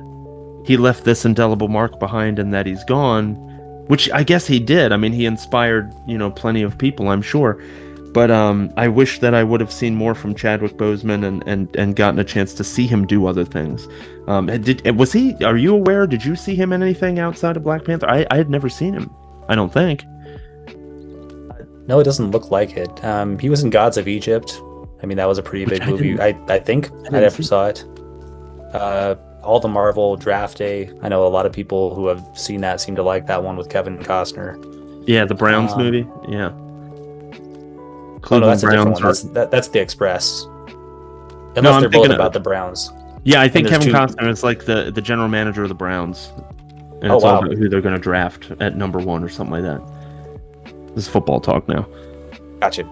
he left this indelible mark behind and that he's gone, which I guess he did. I mean, he inspired plenty of people, I'm sure, but I wish that I would have seen more from Chadwick Boseman and gotten a chance to see him do other things. Are you aware, did you see him in anything outside of Black Panther? I had never seen him, I don't think. No, it doesn't look like it. He was in Gods of Egypt. I mean, that was a pretty big movie. I think I never saw it. All the Marvel Draft Day. I know a lot of people who have seen that seem to like that one with Kevin Costner. Yeah, the Browns movie. Yeah. Oh no, that's a different one. That's The Express. Unless they're both about the Browns. Yeah, I think Kevin Costner is like the general manager of the Browns. And it's all about who they're going to draft at number 1 or something like that. This is football talk now. Gotcha.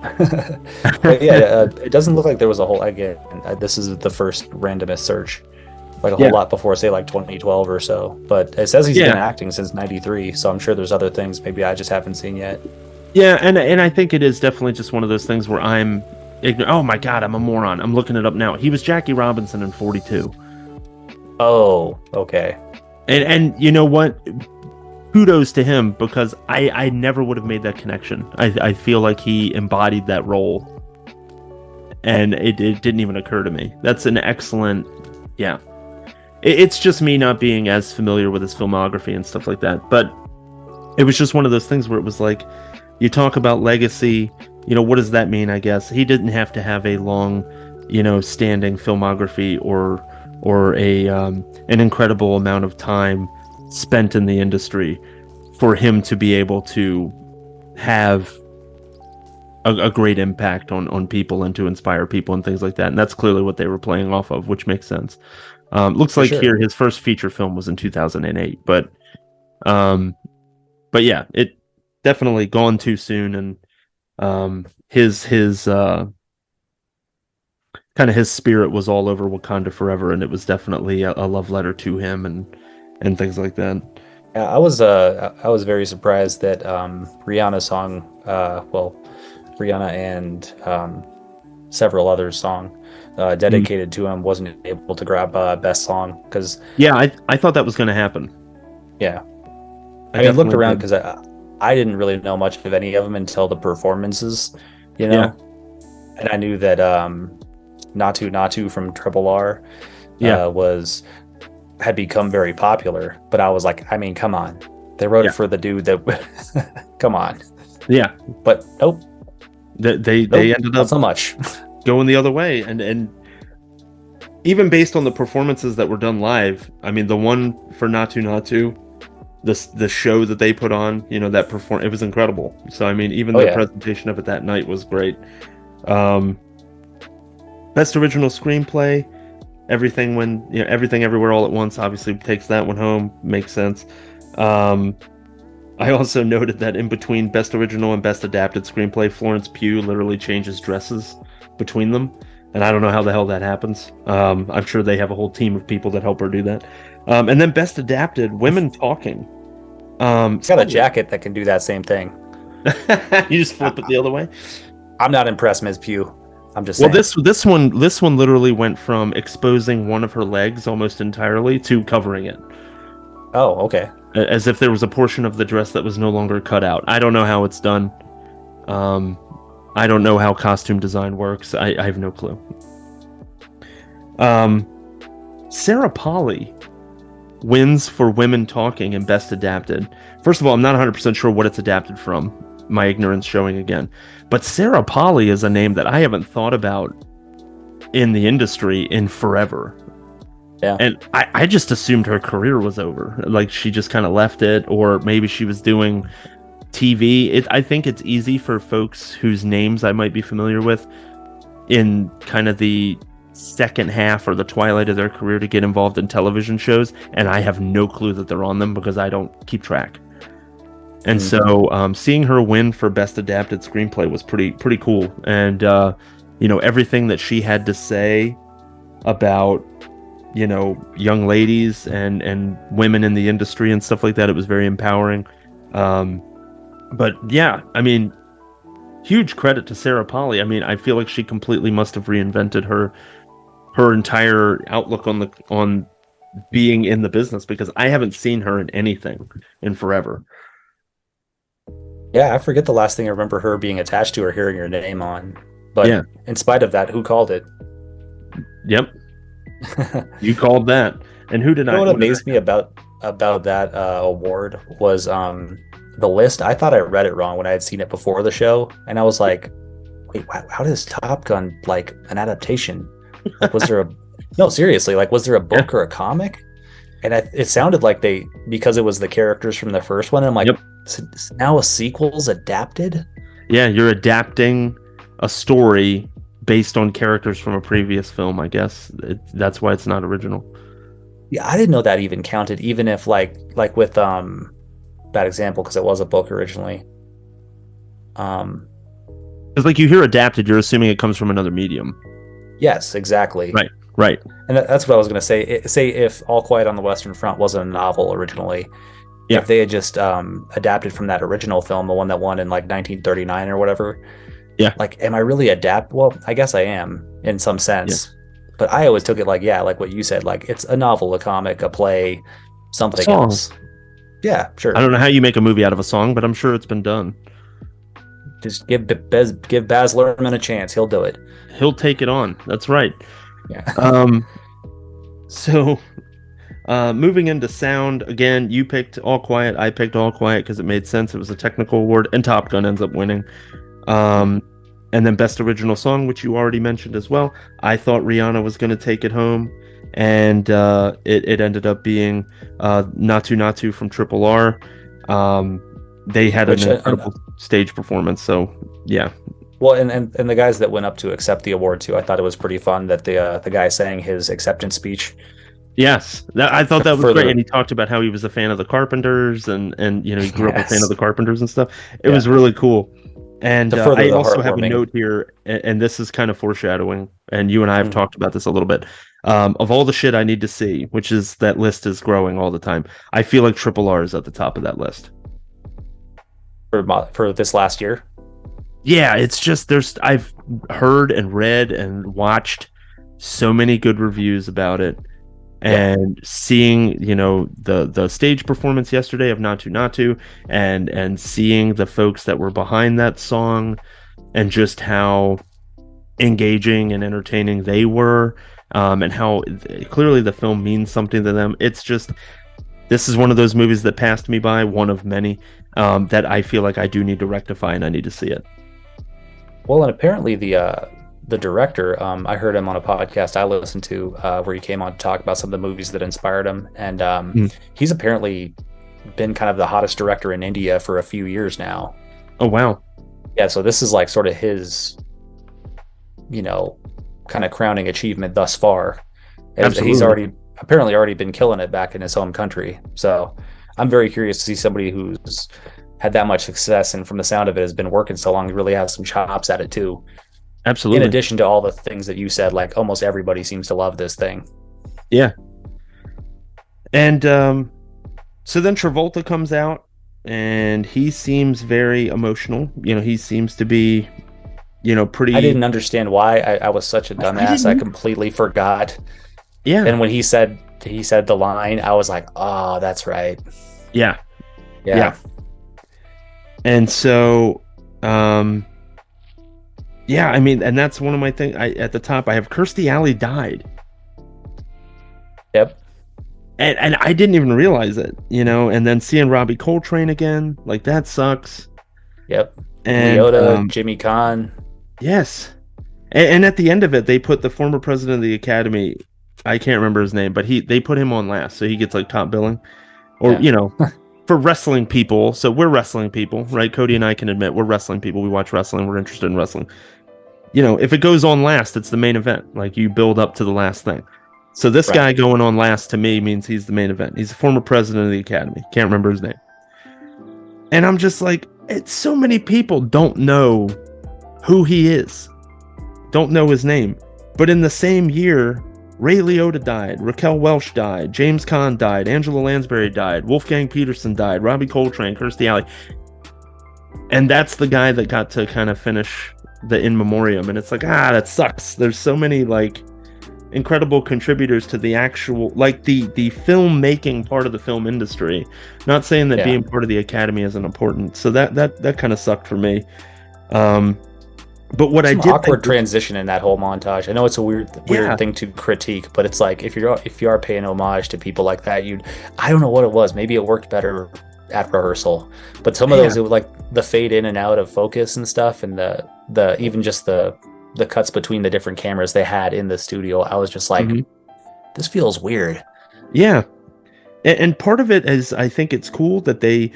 But yeah, it doesn't look like there was a whole... Again, this is the first randomest search. Like a whole lot before, say, like 2012 or so. But it says he's been acting since 93, so I'm sure there's other things maybe I just haven't seen yet. Yeah, and I think it is definitely just one of those things where I'm ignorant. Oh my god, I'm a moron. I'm looking it up now. He was Jackie Robinson in 42. Oh, okay. And you know what? Kudos to him, because I never would have made that connection. I feel like he embodied that role, and it didn't even occur to me. That's an excellent... Yeah. It's just me not being as familiar with his filmography and stuff like that. But it was just one of those things where it was like, you talk about legacy, what does that mean, I guess? He didn't have to have a long, standing filmography or an incredible amount of time spent in the industry for him to be able to have a great impact on people and to inspire people and things like that. And that's clearly what they were playing off of, which makes sense. Looks like here his first feature film was in 2008, but yeah, it definitely gone too soon, and his kind of his spirit was all over Wakanda Forever, and it was definitely a love letter to him and things like that. Yeah, I was very surprised that Rihanna's song, Rihanna and several others song dedicated to him wasn't able to grab best song, because I thought that was going to happen. Yeah, I looked around because I didn't really know much of any of them until the performances, and I knew that Natu Natu from Triple R had become very popular, but I was like, I mean, come on, they wrote it for the dude that come on. Yeah, but nope. They ended up not so much going the other way, and even based on the performances that were done live, I mean, the one for Natu Natu, the show that they put on, that it was incredible. So I mean, even the presentation of it that night was great. Best original screenplay, Everything Everywhere All at Once obviously takes that one home. Makes sense. I also noted that in between Best Original and Best Adapted Screenplay, Florence Pugh literally changes dresses between them, and I don't know how the hell that happens. I'm sure they have a whole team of people that help her do that. And then Best Adapted, Women Talking. It's got a jacket that can do that same thing. You just flip it the other way. I'm not impressed, Ms. Pugh. I'm just saying. Well, this one literally went from exposing one of her legs almost entirely to covering it. Oh, okay. As if there was a portion of the dress that was no longer cut out. I don't know how it's done. I don't know how costume design works. I have no clue. Sarah Polley wins for Women Talking and Best Adapted. First of all, I'm not 100% sure what it's adapted from. My ignorance showing again. But Sarah Polley is a name that I haven't thought about in the industry in forever. Yeah. And I just assumed her career was over. Like, she just kind of left it, or maybe she was doing TV. I think it's easy for folks whose names I might be familiar with in kind of the second half or the twilight of their career to get involved in television shows, and I have no clue that they're on them because I don't keep track. And so seeing her win for Best Adapted Screenplay was pretty cool. And everything that she had to say about young ladies and women in the industry and stuff like that, it was very empowering. But yeah, I mean, huge credit to Sarah Polley. I mean, I feel like she completely must have reinvented her entire outlook on being in the business, because I haven't seen her in anything in forever. Yeah, I forget the last thing I remember her being attached to or hearing her name on. But yeah, in spite of that, who called it? Yep. You called that. And who did What amazed me about that award was the list. I thought I read it wrong when I had seen it before the show, and I was like, wait, how does Top Gun like an adaptation? Like, was there no, seriously, like, was there a book or a comic? And it sounded like because it was the characters from the first one, and I'm like, yep. So now a sequel's adapted? Yeah, you're adapting a story based on characters from a previous film, I guess. That's why it's not original. Yeah, I didn't know that even counted, even if like with bad example, because it was a book originally. Because like, you hear adapted, you're assuming it comes from another medium. Yes, exactly. Right. And that's what I was going to say. Say if All Quiet on the Western Front wasn't a novel originally, yeah. If they had just adapted from that original film, the one that won in like 1939 or whatever, yeah. Like, am I really Well, I guess I am in some sense. Yeah. But I always took it like, yeah, like what you said, like it's a novel, a comic, a play, something else. Yeah, sure. I don't know how you make a movie out of a song, but I'm sure it's been done. Just give Baz Luhrmann a chance. He'll do it. He'll take it on. That's right. Yeah. So moving into sound, again, you picked All Quiet. I picked All Quiet because it made sense. It was a technical award, and Top Gun ends up winning. And then Best Original Song, which you already mentioned as well. I thought Rihanna was going to take it home, and it ended up being Natu Natu from Triple R. They had an incredible stage performance, so yeah. Well, and the guys that went up to accept the award too, I thought it was pretty fun that the guy sang his acceptance speech. Yes, I thought that was great, and he talked about how he was a fan of the Carpenters, and he grew up a fan of the Carpenters and stuff. It was really cool. And I also have a note here, and this is kind of foreshadowing, and you and I have talked about this a little bit. Of all the shit I need to see, which is that list is growing all the time, I feel like Triple R is at the top of that list. For this last year? Yeah, it's just I've heard and read and watched so many good reviews about it. And seeing, the stage performance yesterday of Natu Natu, and seeing the folks that were behind that song, and just how engaging and entertaining they were, and how clearly the film means something to them. It's just, this is one of those movies that passed me by, one of many, that I feel like I do need to rectify, and I need to see it. Well, and apparently the director, I heard him on a podcast I listened to where he came on to talk about some of the movies that inspired him, and he's apparently been kind of the hottest director in India for a few years now. Oh wow. Yeah, so this is like sort of his kind of crowning achievement thus far. Absolutely. He's already been killing it back in his home country, so I'm very curious to see somebody who's had that much success, and from the sound of it has been working so long, he really has some chops at it too. Absolutely. In addition to all the things that you said, like almost everybody seems to love this thing. Yeah. And so then Travolta comes out, and he seems very emotional. He seems to be, pretty... I didn't understand why. I was such a dumbass. I completely forgot. Yeah. And when he said he said the line, I was like, oh, that's right. Yeah. Yeah. And so, yeah, I mean, and that's one of my things. At the top, I have Kirstie Alley died. Yep. And I didn't even realize it, and then seeing Robbie Coltrane again, like, that sucks. Yep. And Leota, Jimmy Kahn. Yes. And at the end of it, they put the former president of the Academy, I can't remember his name, but they put him on last, so he gets like top billing. Or, for wrestling people. So we're wrestling people, right? Cody and I can admit we're wrestling people. We watch wrestling. We're interested in wrestling. If it goes on last, it's the main event. Like, you build up to the last thing. So this guy going on last to me means he's the main event. He's the former president of the Academy. Can't remember his name. And I'm just like, it's so many people don't know who he is. Don't know his name. But in the same year, Ray Liotta died, Raquel Welch died, James Caan died, Angela Lansbury died, Wolfgang Peterson died, Robbie Coltrane, Kirstie Alley. And that's the guy that got to kind of finish the in memoriam. And it's like, that sucks. There's so many like incredible contributors to the actual, like, the filmmaking part of the film industry. Not saying that being part of the Academy isn't important. So that kind of sucked for me. But what Some I did awkward transition in that whole montage. I know it's a weird thing to critique, but it's like if you are paying homage to people like that, I don't know what it was. Maybe it worked better at rehearsal, but some of those, it was like the fade in and out of focus and stuff, and the even just the cuts between the different cameras they had in the studio. I was just like, this feels weird. Yeah, and part of it is, I think it's cool that they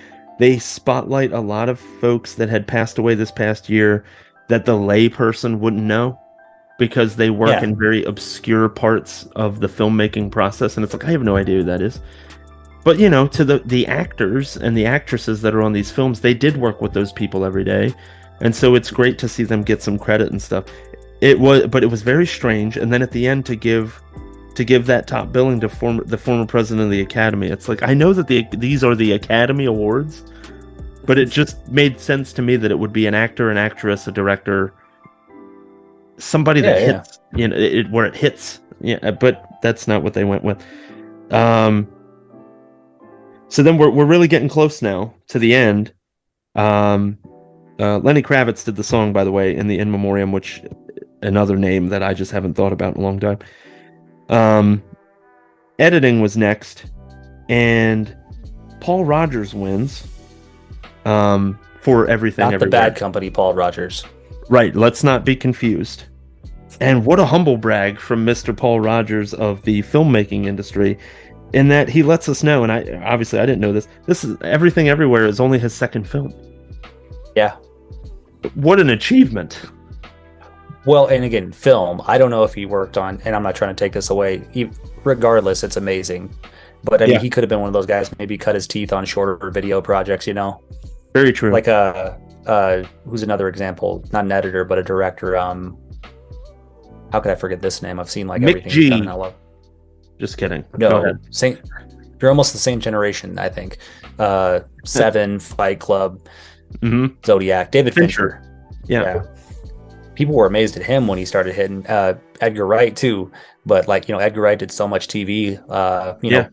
spotlight a lot of folks that had passed away this past year that the lay person wouldn't know, because they work in very obscure parts of the filmmaking process, and it's like, I have no idea who that is. But to the actors and the actresses that are on these films, they did work with those people every day, and so it's great to see them get some credit and stuff. But it was very strange. And then at the end, to give that top billing to the former president of the Academy, it's like, I know that these are the Academy Awards, but it just made sense to me that it would be an actor, an actress, a director, somebody that hits, where it hits. Yeah, but that's not what they went with. So then we're really getting close now to the end. Lenny Kravitz did the song, by the way, in the In Memoriam, which another name that I just haven't thought about in a long time. Editing was next, and Paul Rogers wins. For Everything Not Everywhere. the Bad Company, Paul Rogers. Right, let's not be confused. And what a humble brag from Mr. Paul Rogers of the filmmaking industry, in that he lets us know, and I didn't know this is Everything Everywhere is only his second film. Yeah. What an achievement. Well, and again, film, I don't know if he worked on, and I'm not trying to take this away, regardless, it's amazing. But I mean, he could have been one of those guys, maybe cut his teeth on shorter video projects, Very true. Like who's another example? Not an editor, but a director. How could I forget this name? I've seen like Mick everything G. he's done. I love. Just kidding. No, Go ahead. You're almost the same generation, I think. Seven, Fight Club, Zodiac, David Fincher. Yeah. People were amazed at him when he started hitting. Edgar Wright too, but Edgar Wright did so much TV.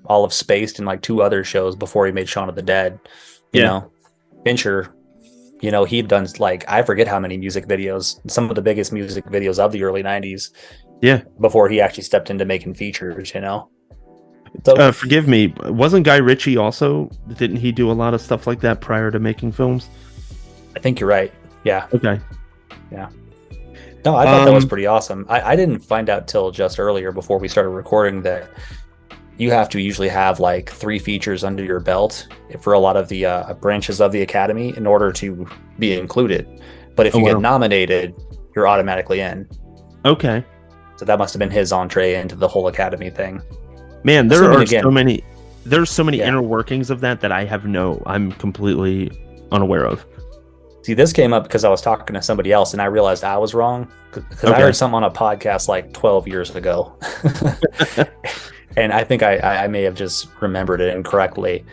All of Spaced and like 2 other shows before he made Shaun of the Dead. You know, Fincher, he'd done I forget how many music videos, some of the biggest music videos of the early 90s. Yeah. Before he actually stepped into making features, So, forgive me, wasn't Guy Ritchie also, didn't he do a lot of stuff like that prior to making films? I think you're right. Yeah. Okay. Yeah. No, I thought that was pretty awesome. I didn't find out till just earlier before we started recording that you have to usually have like 3 features under your belt for a lot of the branches of the Academy in order to be included. But if you get nominated, you're automatically in. Okay. So that must have been his entree into the whole Academy thing. Man, there's so many inner workings of that I'm completely unaware of. See, this came up because I was talking to somebody else and I realized I was wrong because I heard something on a podcast like 12 years ago. And I think I may have just remembered it incorrectly,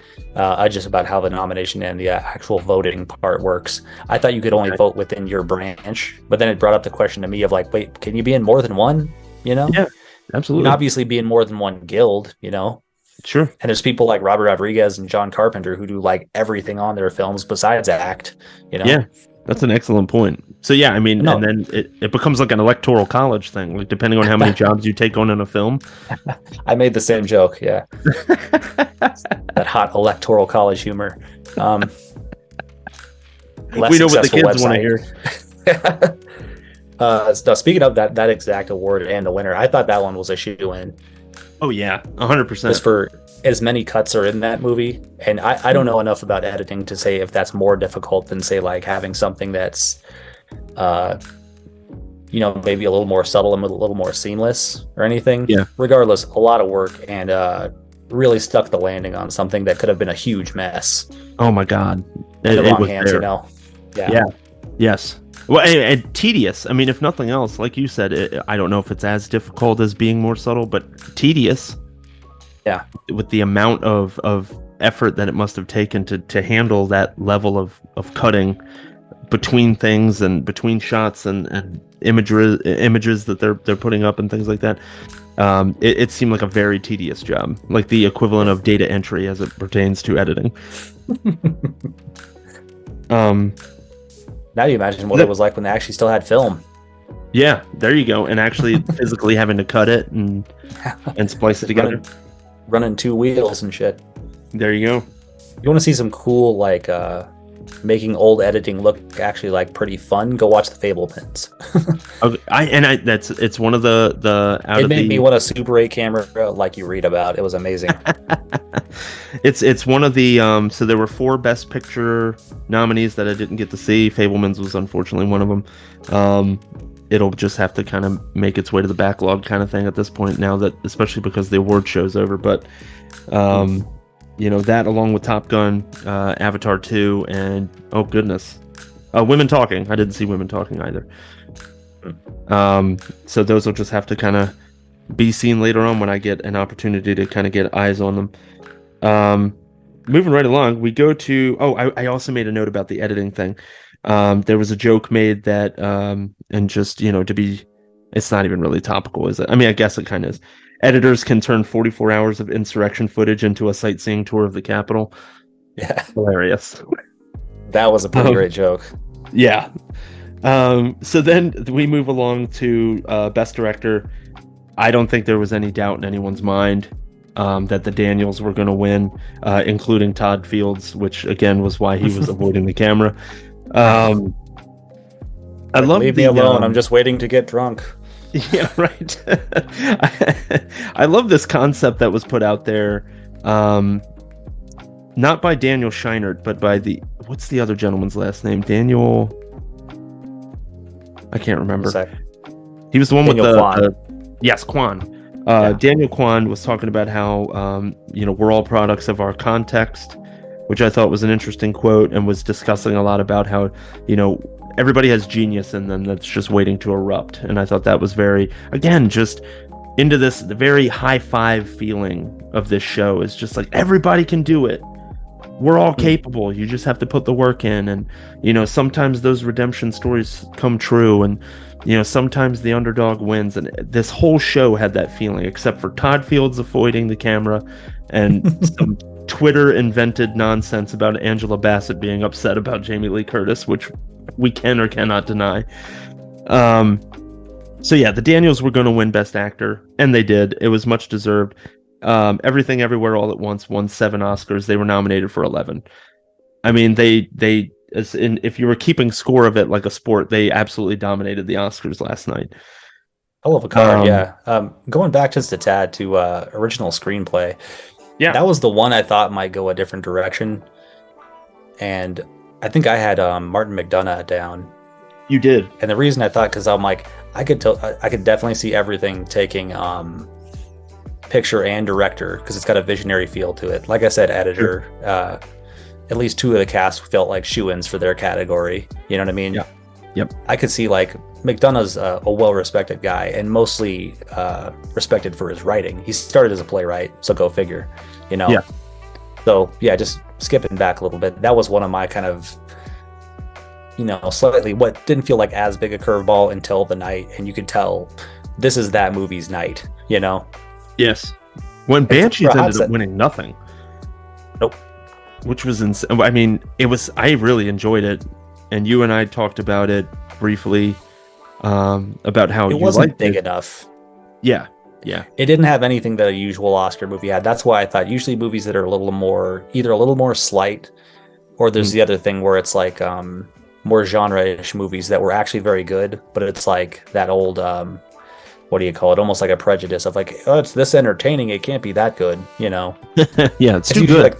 just about how the nomination and the actual voting part works. I thought you could only vote within your branch, but then it brought up the question to me of like, wait, can you be in more than one? Yeah. Absolutely. obviously be in more than one guild, you know. Sure. And there's people like Robert Rodriguez and John Carpenter who do like everything on their films besides act, you know. Yeah, that's an excellent point. So yeah, I mean, No. and then it becomes like an electoral college thing, like depending on how many jobs you take on in a film. I made the same joke, yeah. That hot electoral college humor. We know what the kids want to hear. So speaking of that exact award and the winner, I thought that one was a shoe-in. Oh yeah, 100%. Just for as many cuts are in that movie, and I don't know enough about editing to say if that's more difficult than say like having something that's, maybe a little more subtle and a little more seamless or anything. Yeah. Regardless, a lot of work and really stuck the landing on something that could have been a huge mess. Oh my god, In the it wrong was hands, there. you know. Yeah. Yes. Well, and tedious. I mean, if nothing else, like you said, I don't know if it's as difficult as being more subtle, but tedious. Yeah. With the amount of effort that it must have taken to handle that level of cutting between things and between shots and images that they're putting up and things like that. It seemed like a very tedious job, like the equivalent of data entry as it pertains to editing. Now you imagine what it was like when they actually still had film. Yeah, there you go. And actually physically having to cut it and splice it together. Running two wheels and shit. There you go. You want to see some cool, like, making old editing look actually like pretty fun? Go watch the Fablemans. Okay, it's one of the It made me want a Super 8 camera like you read about. It was amazing. It's one of the so there were 4 Best Picture nominees that I didn't get to see. Fablemans was unfortunately one of them. It'll just have to kind of make its way to the backlog kind of thing at this point now, that especially because the award show's over. But that along with Top Gun, Avatar 2, and oh goodness, Women Talking. I didn't see Women Talking either. So those will just have to kind of be seen later on when I get an opportunity to kind of get eyes on them. Moving right along, we go to I also made a note about the editing thing. There was a joke made that and just it's not even really topical, is it? I mean, I guess it kind of is. Editors can turn 44 hours of insurrection footage into a sightseeing tour of the Capitol. Yeah. Hilarious. That was a pretty great joke. Yeah. So then we move along to Best Director. I don't think there was any doubt in anyone's mind that the Daniels were going to win, including Todd Fields, which again was why he was avoiding the camera. I love Leave me alone. I'm just waiting to get drunk. Yeah, right. I love this concept that was put out there, not by Daniel Scheinert, but by what's the other gentleman's last name? Daniel. I can't remember. He was the one Daniel with Kwan. Yes, Kwan. Yeah. Daniel Kwan was talking about how we're all products of our context, which I thought was an interesting quote, and was discussing a lot about how everybody has genius in them that's just waiting to erupt. And I thought that was very, again, just into the very high five feeling of this show. Is just like everybody can do it. We're all capable. You just have to put the work in. And sometimes those redemption stories come true, and sometimes the underdog wins. And this whole show had that feeling, except for Todd Fields avoiding the camera and some Twitter invented nonsense about Angela Bassett being upset about Jamie Lee Curtis, which we can or cannot deny. So yeah, the Daniels were going to win Best Actor, and they did. It was much deserved. Everything Everywhere All at Once won 7 Oscars. They were nominated for 11. I mean, if you were keeping score of it like a sport, they absolutely dominated the Oscars last night. Hell of a card, yeah. Going back just a tad to original screenplay. Yeah, that was the one I thought might go a different direction, and I think I had Martin McDonagh down. You did, and the reason I thought, because I'm like, I could definitely see everything taking picture and director, because it's got a visionary feel to it. Like I said, editor. Sure. At least 2 of the cast felt like shoo-ins for their category. You know what I mean? Yeah. Yep. I could see like McDonagh's a well-respected guy, and mostly respected for his writing. He started as a playwright, so go figure. Yeah. So yeah, just skipping back a little bit. That was one of my kind of, slightly what didn't feel like as big a curveball until the night, and you could tell this is that movie's night, you know? Yes. When Banshees perhaps ended up winning nothing. Nope. Which was insane. I mean, I really enjoyed it. And you and I talked about it briefly, about how it you wasn't liked big it. enough. Yeah. Yeah. It didn't have anything that a usual Oscar movie had. That's why I thought usually movies that are either a little more slight, or there's the other thing where it's like more genre-ish movies that were actually very good, but it's like that old what do you call it? Almost like a prejudice of like, oh, it's this entertaining, it can't be that good, you know? Yeah, it's too usually good.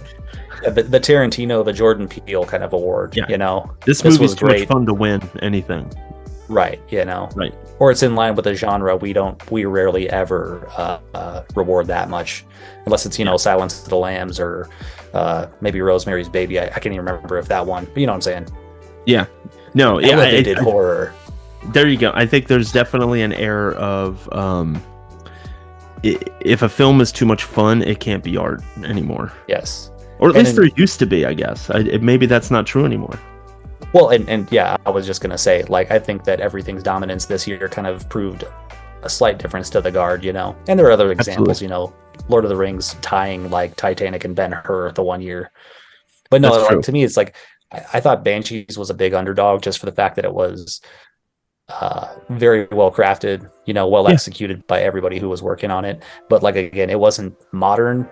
Like the Tarantino, the Jordan Peele kind of award, you know? This movie's too much fun to win anything. Right, you know? Right. Or it's in line with the genre. We rarely ever reward that much, unless it's, you know, Silence of the Lambs or maybe Rosemary's Baby. I can't even remember if that one, but you know what I'm saying? Yeah. No, yeah. Elevated horror. There you go. I think there's definitely an air of if a film is too much fun, it can't be art anymore. Yes. Or at least there used to be, I guess. Maybe that's not true anymore. Well, and yeah, I was just going to say, like, I think that everything's dominance this year kind of proved a slight difference to the guard, you know? And there are other examples, you know, Lord of the Rings tying, like, Titanic and Ben-Hur the one year. But no, like, to me, it's like, I thought Banshees was a big underdog just for the fact that it was very well crafted, you know, well executed by everybody who was working on it. But, like, again, it wasn't modern,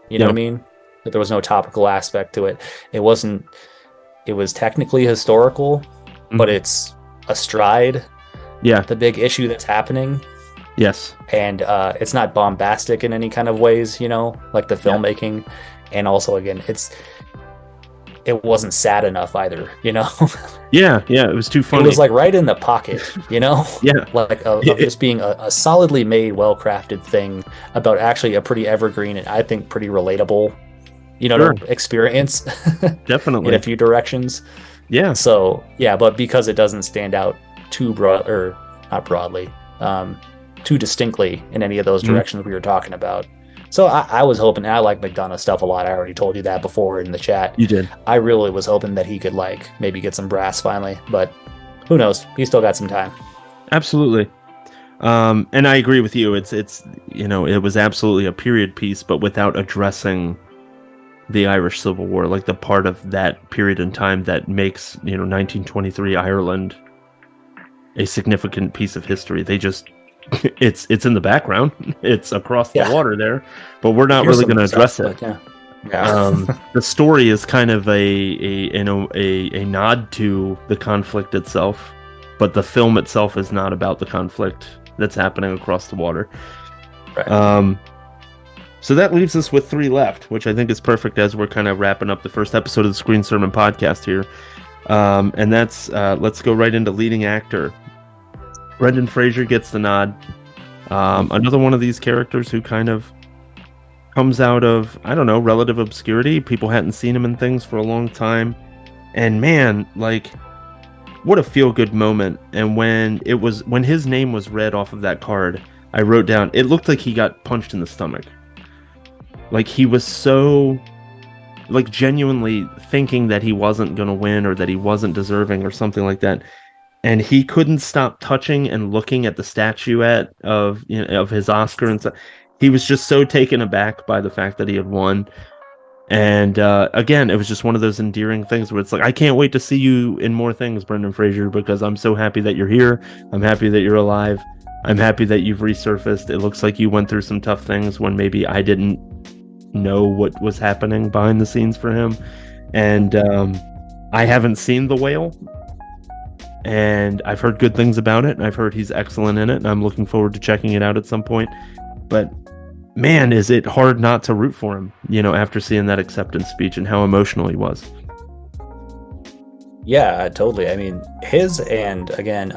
you know what I mean? That there was no topical aspect to it. It was technically historical, but it's astride the big issue that's happening. Yes. And it's not bombastic in any kind of ways, you know, like the filmmaking. And also, again, it wasn't sad enough either, you know? Yeah, it was too funny. It was like right in the pocket, you know? Yeah. Like of just being a solidly made, well-crafted thing about actually a pretty evergreen and I think pretty relatable, you know, experience. Definitely. In a few directions. Yeah. So, yeah, but because it doesn't stand out too broad, or not broadly, too distinctly in any of those directions we were talking about. So I was hoping, and I like McDonough's stuff a lot. I already told you that before in the chat. You did. I really was hoping that he could, like, maybe get some brass finally, but who knows? He's still got some time. Absolutely. And I agree with you. It's you know, it was absolutely a period piece, but without addressing the Irish Civil War, like the part of that period in time that makes, you know, 1923 Ireland a significant piece of history. They just it's in the background. It's across the water there, but we're not really going to address it. The story is kind of a nod to the conflict itself, but the film itself is not about the conflict that's happening across the water. Right. So that leaves us with 3 left, which I think is perfect as we're kind of wrapping up the first episode of the Screen Sermon podcast here. And that's let's go right into leading actor. Brendan Fraser gets the nod. Another one of these characters who kind of comes out of, I don't know, relative obscurity. People hadn't seen him in things for a long time. And man, like, what a feel-good moment. And when his name was read off of that card, I wrote down, it looked like he got punched in the stomach. Like, he was so, like, genuinely thinking that he wasn't going to win or that he wasn't deserving or something like that. And he couldn't stop touching and looking at the statuette of his Oscar and stuff. He was just so taken aback by the fact that he had won. And again, it was just one of those endearing things where it's like, I can't wait to see you in more things, Brendan Fraser, because I'm so happy that you're here. I'm happy that you're alive. I'm happy that you've resurfaced. It looks like you went through some tough things when maybe I didn't know what was happening behind the scenes for him. And I haven't seen The Whale, and I've heard good things about it, and I've heard he's excellent in it, and I'm looking forward to checking it out at some point. But man, is it hard not to root for him, you know, after seeing that acceptance speech and how emotional he was. Yeah, totally. I mean, his and, again,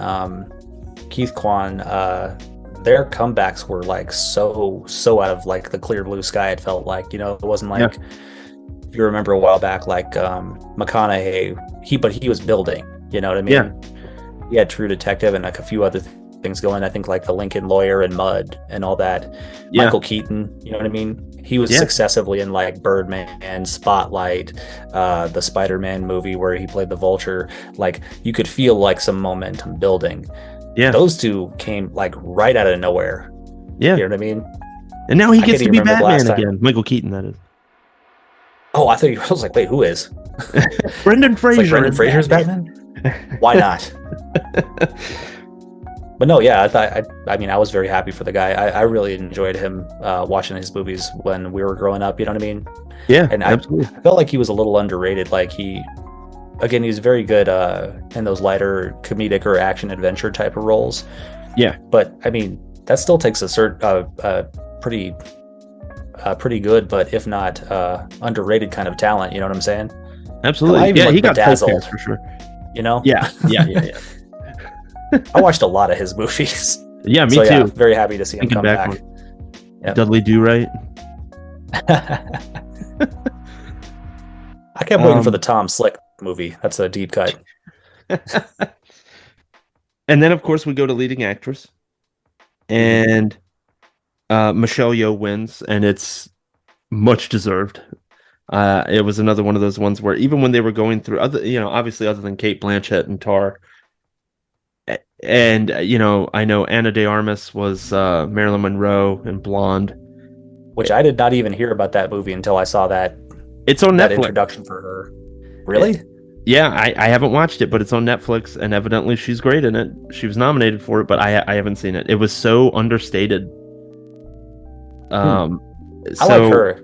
Keith Kwan, their comebacks were like so out of like the clear blue sky. It felt like, you know, it wasn't like, if you remember a while back, like McConaughey, he was building, you know what I mean? Yeah. He had True Detective and like a few other things going. I think like the Lincoln Lawyer and Mud and all that. Yeah. Michael Keaton, you know what I mean? He was successively in like Birdman, Spotlight, the Spider-Man movie where he played the Vulture. Like, you could feel like some momentum building. Yeah. Those two came like right out of nowhere. Yeah. You know what I mean? And now he I gets can't to be even remember the last Batman time. again. Michael Keaton, that is. Oh, I was like, wait, who is? Brendan Fraser. It's like Brendan Fraser's Batman? Why not? But no, yeah, I mean, I was very happy for the guy. I really enjoyed him watching his movies when we were growing up, you know what I mean? Yeah, and absolutely. I felt like he was a little underrated. Like he's very good in those lighter comedic or action adventure type of roles. Yeah. But I mean, that still takes a pretty good, but if not underrated kind of talent, you know what I'm saying? Absolutely. Yeah, he got dazzled for sure. You know? Yeah. I watched a lot of his movies. Yeah, me too. Yeah, very happy to see him come back. Yep. Dudley Do-Right. I kept waiting for the Tom Slick movie. That's a deep cut. And then, of course, we go to leading actress. And Michelle Yeoh wins, and it's much deserved. It was another one of those ones where even when they were going through obviously other than Cate Blanchett and Tar, and I know Ana de Armas was Marilyn Monroe in Blonde, which I did not even hear about that movie until I saw that. It's on that Netflix. Introduction for her. Really? Yeah, I haven't watched it, but it's on Netflix, and evidently she's great in it. She was nominated for it, but I haven't seen it. It was so understated. I like her.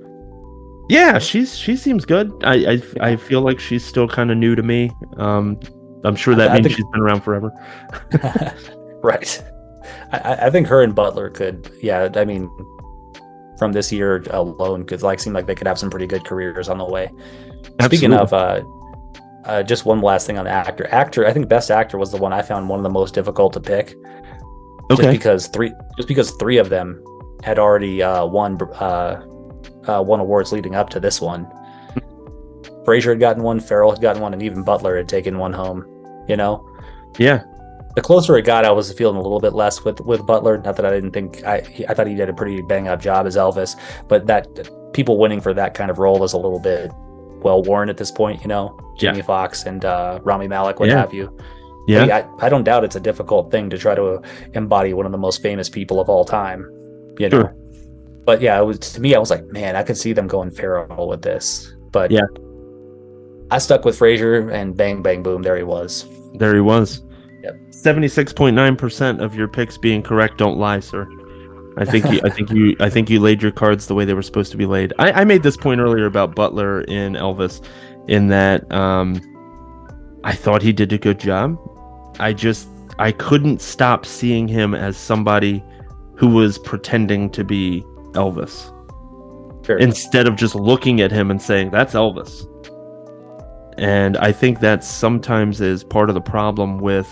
Yeah, she seems good. I feel like she's still kind of new to me. I'm sure that means she's been around forever. Right. I think her and Butler could. Yeah, I mean, from this year alone, could seem like they could have some pretty good careers on the way. Absolutely. Speaking of, just one last thing on the actor. I think Best Actor was the one I found one of the most difficult to pick. Okay. Just because three of them had already won awards leading up to this one. Fraser had gotten one, Farrell had gotten one, and even Butler had taken one home. Yeah. The closer it got, I was feeling a little bit less with Butler. Not that I didn't think I thought he did a pretty bang up job as Elvis, but that people winning for that kind of role is a little bit well worn at this point. Jamie Foxx and Rami Malek, what have you. Yeah, I don't doubt it's a difficult thing to try to embody one of the most famous people of all time. Sure. But yeah, it was, to me, I was like, man, I could see them going Farrell with this. But yeah, I stuck with Fraser, and bang, bang, boom, there he was. There he was. Yep. 76.9% of your picks being correct. Don't lie, sir. I think you laid your cards the way they were supposed to be laid. I made this point earlier about Butler in Elvis, in that I thought he did a good job. I couldn't stop seeing him as somebody who was pretending to be Elvis. Sure. Instead of just looking at him and saying, that's Elvis. And I think that sometimes is part of the problem with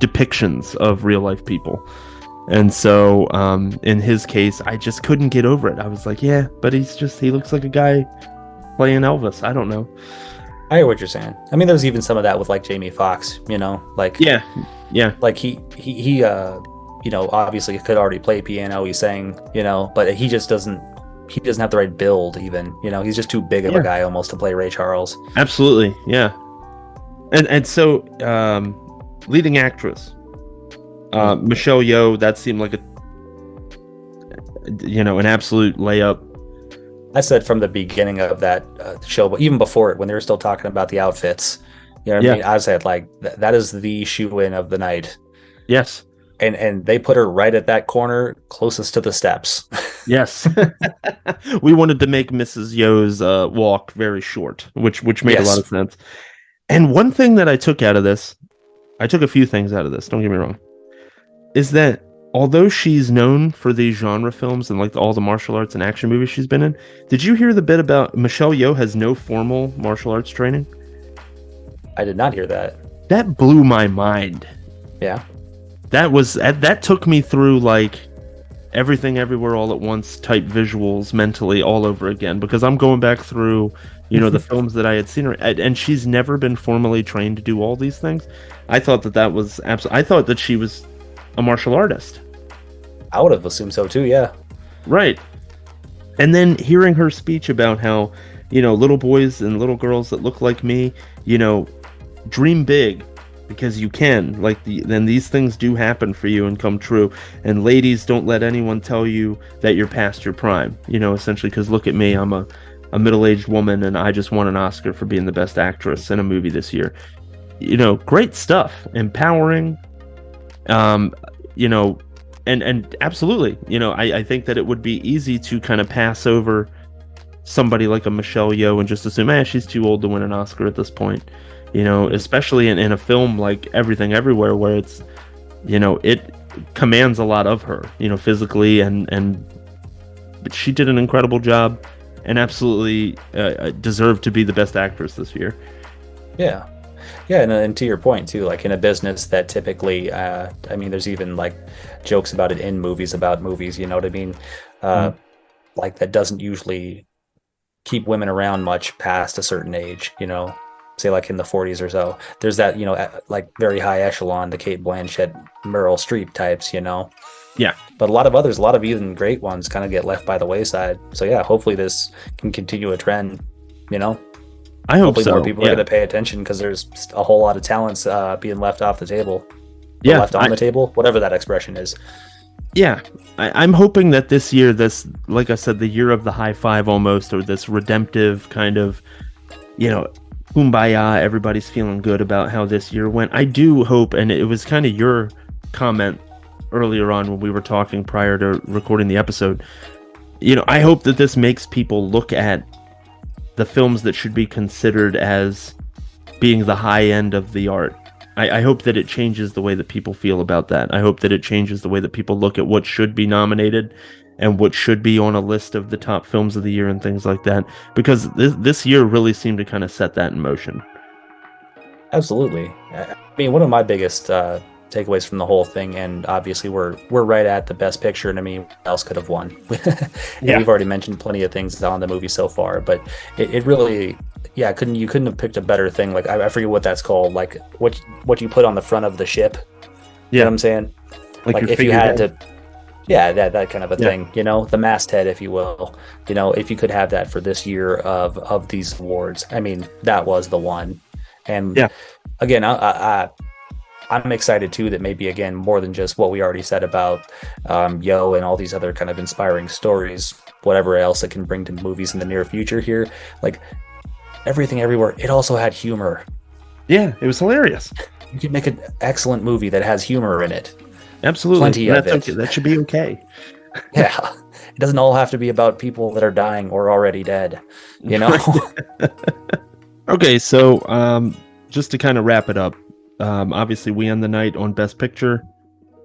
depictions of real life people. And so in his case, I just couldn't get over it. I was like, yeah, but he looks like a guy playing Elvis. I don't know. I hear what you're saying. I mean, there's even some of that with Jamie Foxx, yeah. Like he obviously could already play piano. He sang, but he just doesn't have the right build even, he's just too big of a guy almost to play Ray Charles. Absolutely. Yeah. And so leading actress, Michelle Yeoh, that seemed like an absolute layup. I said from the beginning of that show, but even before it, when they were still talking about the outfits, I mean? I said that is the shoe-in of the night. Yes. And they put her right at that corner closest to the steps. Yes. We wanted to make Mrs. Yeoh's walk very short, which made a lot of sense. And one thing that I took out of this, I took a few things out of this, don't get me wrong, is that although she's known for these genre films and all the martial arts and action movies she's been in, did you hear the bit about Michelle Yeoh has no formal martial arts training? I did not hear that. That blew my mind. Yeah. That took me through Everything Everywhere All at Once type visuals mentally all over again, because I'm going back through the films that I had seen her, and she's never been formally trained to do all these things. I thought that was absolutely. I thought that she was a martial artist. I would have assumed so too. Yeah. Right. And then hearing her speech about how little boys and little girls that look like me, dream big, because you can. Like, then these things do happen for you and come true. And ladies, don't let anyone tell you that you're past your prime, essentially, because look at me, I'm a middle-aged woman and I just won an Oscar for being the best actress in a movie this year. Great stuff, empowering, and absolutely, I think that it would be easy to kind of pass over somebody like a Michelle Yeoh and just assume, she's too old to win an Oscar at this point, especially in a film like Everything Everywhere, where it's, it commands a lot of her, physically, but she did an incredible job and absolutely deserved to be the best actress this year. Yeah. Yeah, and to your point too, like in a business that typically, there's even like jokes about it in movies about movies, you know what I mean? Like that doesn't usually keep women around much past a certain age, say like in the 40s or so. There's that, like very high echelon, the Cate Blanchett, Meryl Streep types, Yeah. But a lot of even great ones kind of get left by the wayside. So yeah, hopefully this can continue a trend, I hope so. More people are going to pay attention because there's a whole lot of talents being left off the table. Yeah, left on the table, whatever that expression is. Yeah, I'm hoping that this year, like I said, the year of the high five almost, or this redemptive kind of, kumbaya, everybody's feeling good about how this year went. I do hope, and it was kind of your comment earlier on when we were talking prior to recording the episode, I hope that this makes people look at the films that should be considered as being the high end of the art. I hope that it changes the way that people feel about that. I hope that it changes the way that people look at what should be nominated and what should be on a list of the top films of the year and things like that, because this year really seemed to kind of set that in motion. Absolutely. I mean, one of my biggest takeaways from the whole thing, and obviously we're right at the best picture, and I mean, what else could have won? Yeah. We've already mentioned plenty of things on the movie so far, but it really, you couldn't have picked a better thing. Like I forget what that's called, like what you put on the front of the ship. You know what I'm saying? Like if you had to, that kind of a thing, the masthead, if you will, if you could have that for this year of these awards, I mean, that was the one. And again, I'm excited too that maybe, again, more than just what we already said about Yeoh and all these other kind of inspiring stories, whatever else it can bring to movies in the near future here, like Everything Everywhere, it also had humor. Yeah, it was hilarious. You can make an excellent movie that has humor in it. Absolutely. Plenty of it. Okay. That should be okay. Yeah. It doesn't all have to be about people that are dying or already dead, Okay, so just to kind of wrap it up, obviously we end the night on Best Picture.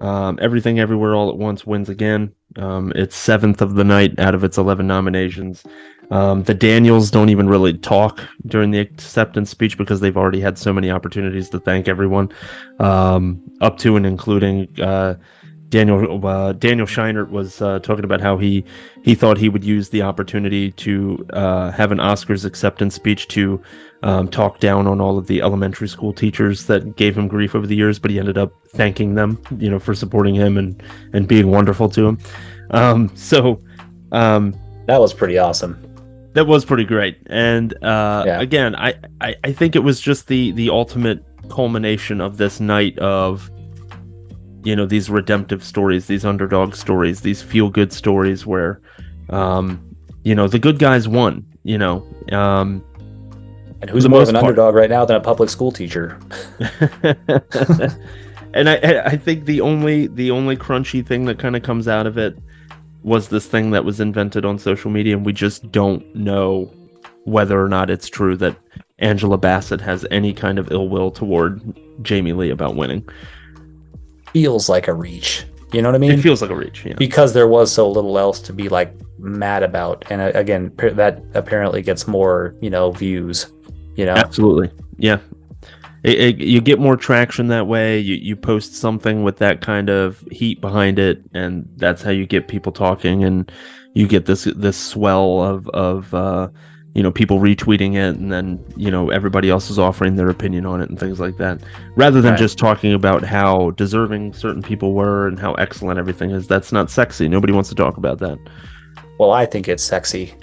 Everything Everywhere All at Once wins again. It's 7th of the night out of its 11 nominations. The Daniels don't even really talk during the acceptance speech because they've already had so many opportunities to thank everyone, up to and including Daniel Scheinert was talking about how he thought he would use the opportunity to have an Oscars acceptance speech to talk down on all of the elementary school teachers that gave him grief over the years, but he ended up thanking them, for supporting him and being wonderful to him. That was pretty awesome. That was pretty great. And again, I think it was just the ultimate culmination of this night of, these redemptive stories, these underdog stories, these feel-good stories where, the good guys won, and who's more of an underdog right now than a public school teacher? And I think the only crunchy thing that kind of comes out of it was this thing that was invented on social media, and we just don't know whether or not it's true that Angela Bassett has any kind of ill will toward Jamie Lee about winning. Feels like a reach. You know what I mean? It feels like a reach, yeah. Because there was so little else to be like mad about, and again, that apparently gets more, views. Absolutely, yeah. You get more traction that way. You post something with that kind of heat behind it, and that's how you get people talking, and you get this swell of people retweeting it, and then everybody else is offering their opinion on it and things like that, rather than just talking about how deserving certain people were and how excellent everything is. That's not sexy. Nobody wants to talk about that. Well, I think it's sexy.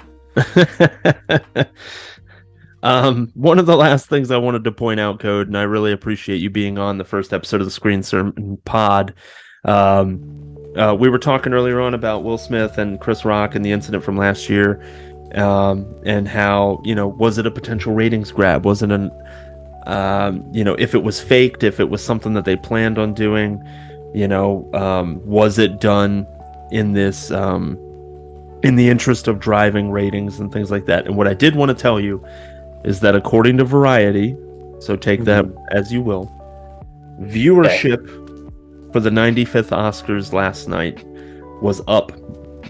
One of the last things I wanted to point out, Code, and I really appreciate you being on the first episode of the Screen Sermon Pod. We were talking earlier on about Will Smith and Chris Rock and the incident from last year, and how, was it a potential ratings grab? Was it if it was faked, if it was something that they planned on doing, was it done in this, in the interest of driving ratings and things like that? And what I did want to tell you is that according to Variety, so take that as you will, viewership for the 95th Oscars last night was up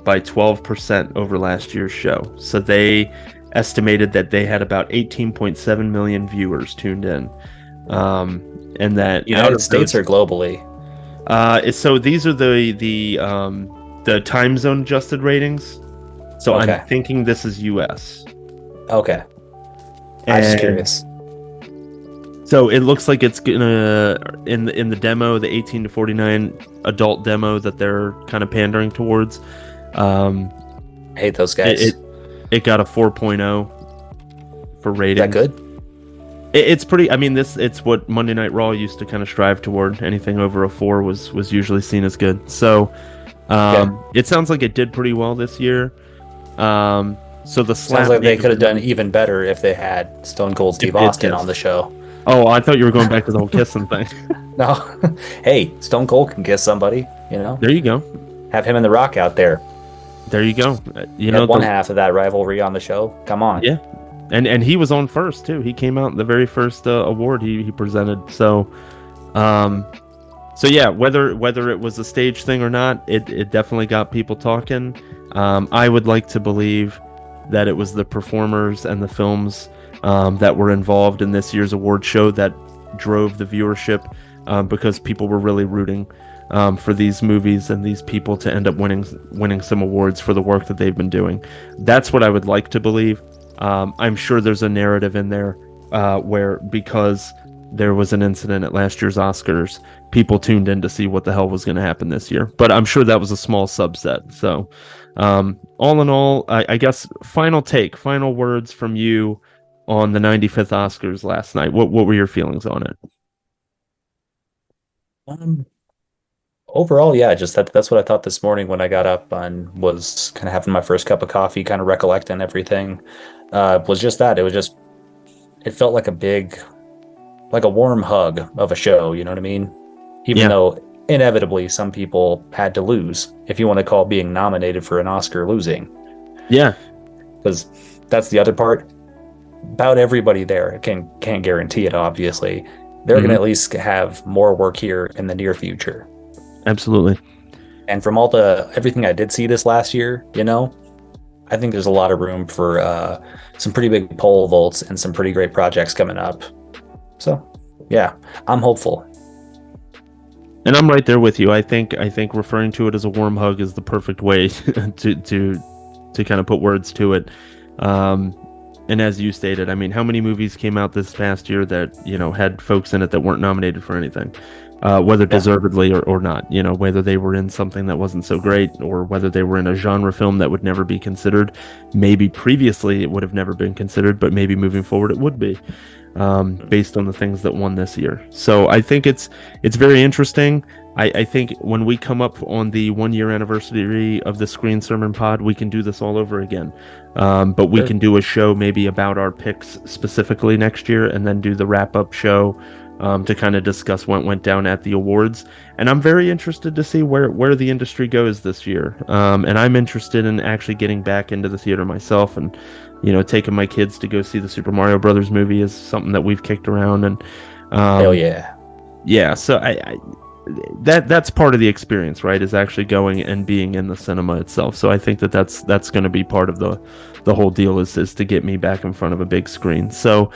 by 12% over last year's show. So they estimated that they had about 18.7 million viewers tuned in. And that United States or globally? So these are the time zone adjusted ratings. So I'm thinking this is US. Okay. I'm just curious. So it looks like it's gonna in the demo, the 18 to 49 adult demo that they're kind of pandering towards. I hate those guys. It got a 4.0 for rating. Is that good? It's pretty. I mean, it's what Monday Night Raw used to kind of strive toward. Anything over a 4 was usually seen as good. So it sounds like it did pretty well this year. So the sounds like they could have done even better if they had Stone Cold Steve Austin on the show. Oh, I thought you were going back to the whole kissing thing. No, hey, Stone Cold can kiss somebody. There you go. Have him and The Rock out there. There you go. One half of that rivalry on the show. Come on. Yeah, and he was on first too. He came out in the very first award he presented. So yeah, whether it was a stage thing or not, it definitely got people talking. I would like to believe that it was the performers and the films that were involved in this year's award show that drove the viewership, because people were really rooting for these movies and these people to end up winning some awards for the work that they've been doing. That's what I would like to believe. I'm sure there's a narrative in there where, because there was an incident at last year's Oscars, people tuned in to see what the hell was going to happen this year. But I'm sure that was a small subset. So all in all, I guess final words from you on the 95th Oscars last night. What were your feelings on it? Overall, yeah, just that's what I thought this morning when I got up and was kind of having my first cup of coffee, kind of recollecting everything. Was just that. It felt like a warm hug of a show, you know what I mean? Even though inevitably some people had to lose, if you want to call being nominated for an Oscar losing. Yeah. Because that's the other part. About everybody there, can't guarantee it, obviously. They're going to at least have more work here in the near future. Absolutely. And from everything I did see this last year, I think there's a lot of room for some pretty big pole vaults and some pretty great projects coming up. So, yeah, I'm hopeful. And I'm right there with you. I think referring to it as a warm hug is the perfect way to kind of put words to it. And as you stated, I mean, how many movies came out this past year that, had folks in it that weren't nominated for anything, whether deservedly or not, whether they were in something that wasn't so great, or whether they were in a genre film that would never be considered. Maybe previously it would have never been considered, but maybe moving forward it would be, based on the things that won this year. So I think it's very interesting. I think when we come up on the 1-year anniversary of the Screen Sermon Pod, we can do this all over again. But we can do a show maybe about our picks specifically next year, and then do the wrap-up show to kind of discuss what went down at the awards. And I'm very interested to see where the industry goes this year. And I'm interested in actually getting back into the theater myself, and taking my kids to go see the Super Mario Brothers movie is something that we've kicked around. And hell yeah. Yeah, so that's part of the experience, right? Is actually going and being in the cinema itself. So I think that's going to be part of the whole deal is to get me back in front of a big screen. So,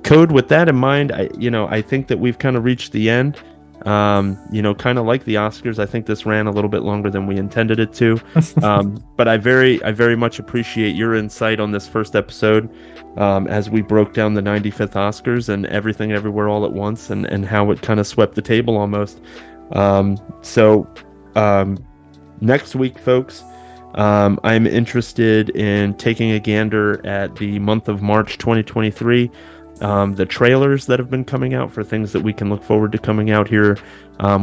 Code, with that in mind, I think that we've kind of reached the end. Kind of like the Oscars, I think this ran a little bit longer than we intended it to. But I very much appreciate your insight on this first episode, as we broke down the 95th Oscars and Everything Everywhere All at Once, and how it kind of swept the table almost. So next week, folks, I'm interested in taking a gander at the month of March 2023, the trailers that have been coming out for things that we can look forward to coming out here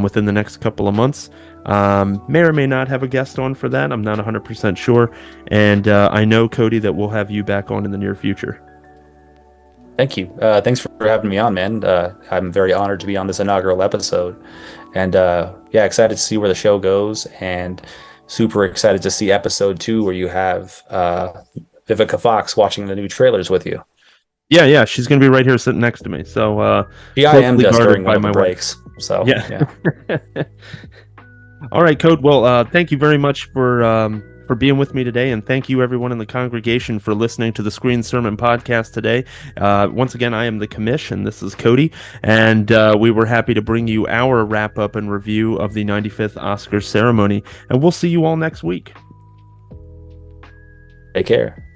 within the next couple of months. May or may not have a guest on for that. I'm not 100% sure. And I know, Cody, that we'll have you back on in the near future. Thank you. Thanks for having me on, man. I'm very honored to be on this inaugural episode. And yeah, excited to see where the show goes, and super excited to see episode 2 where you have Vivica Fox watching the new trailers with you. Yeah, she's going to be right here sitting next to me. So I am just during one of the breaks. So yeah. All right, Code. Well, thank you very much for being with me today, and thank you everyone in the congregation for listening to the Screen Sermon podcast today. Once again, I am the Commish, and this is Cody, and we were happy to bring you our wrap-up and review of the 95th Oscars ceremony, and we'll see you all next week. Take care.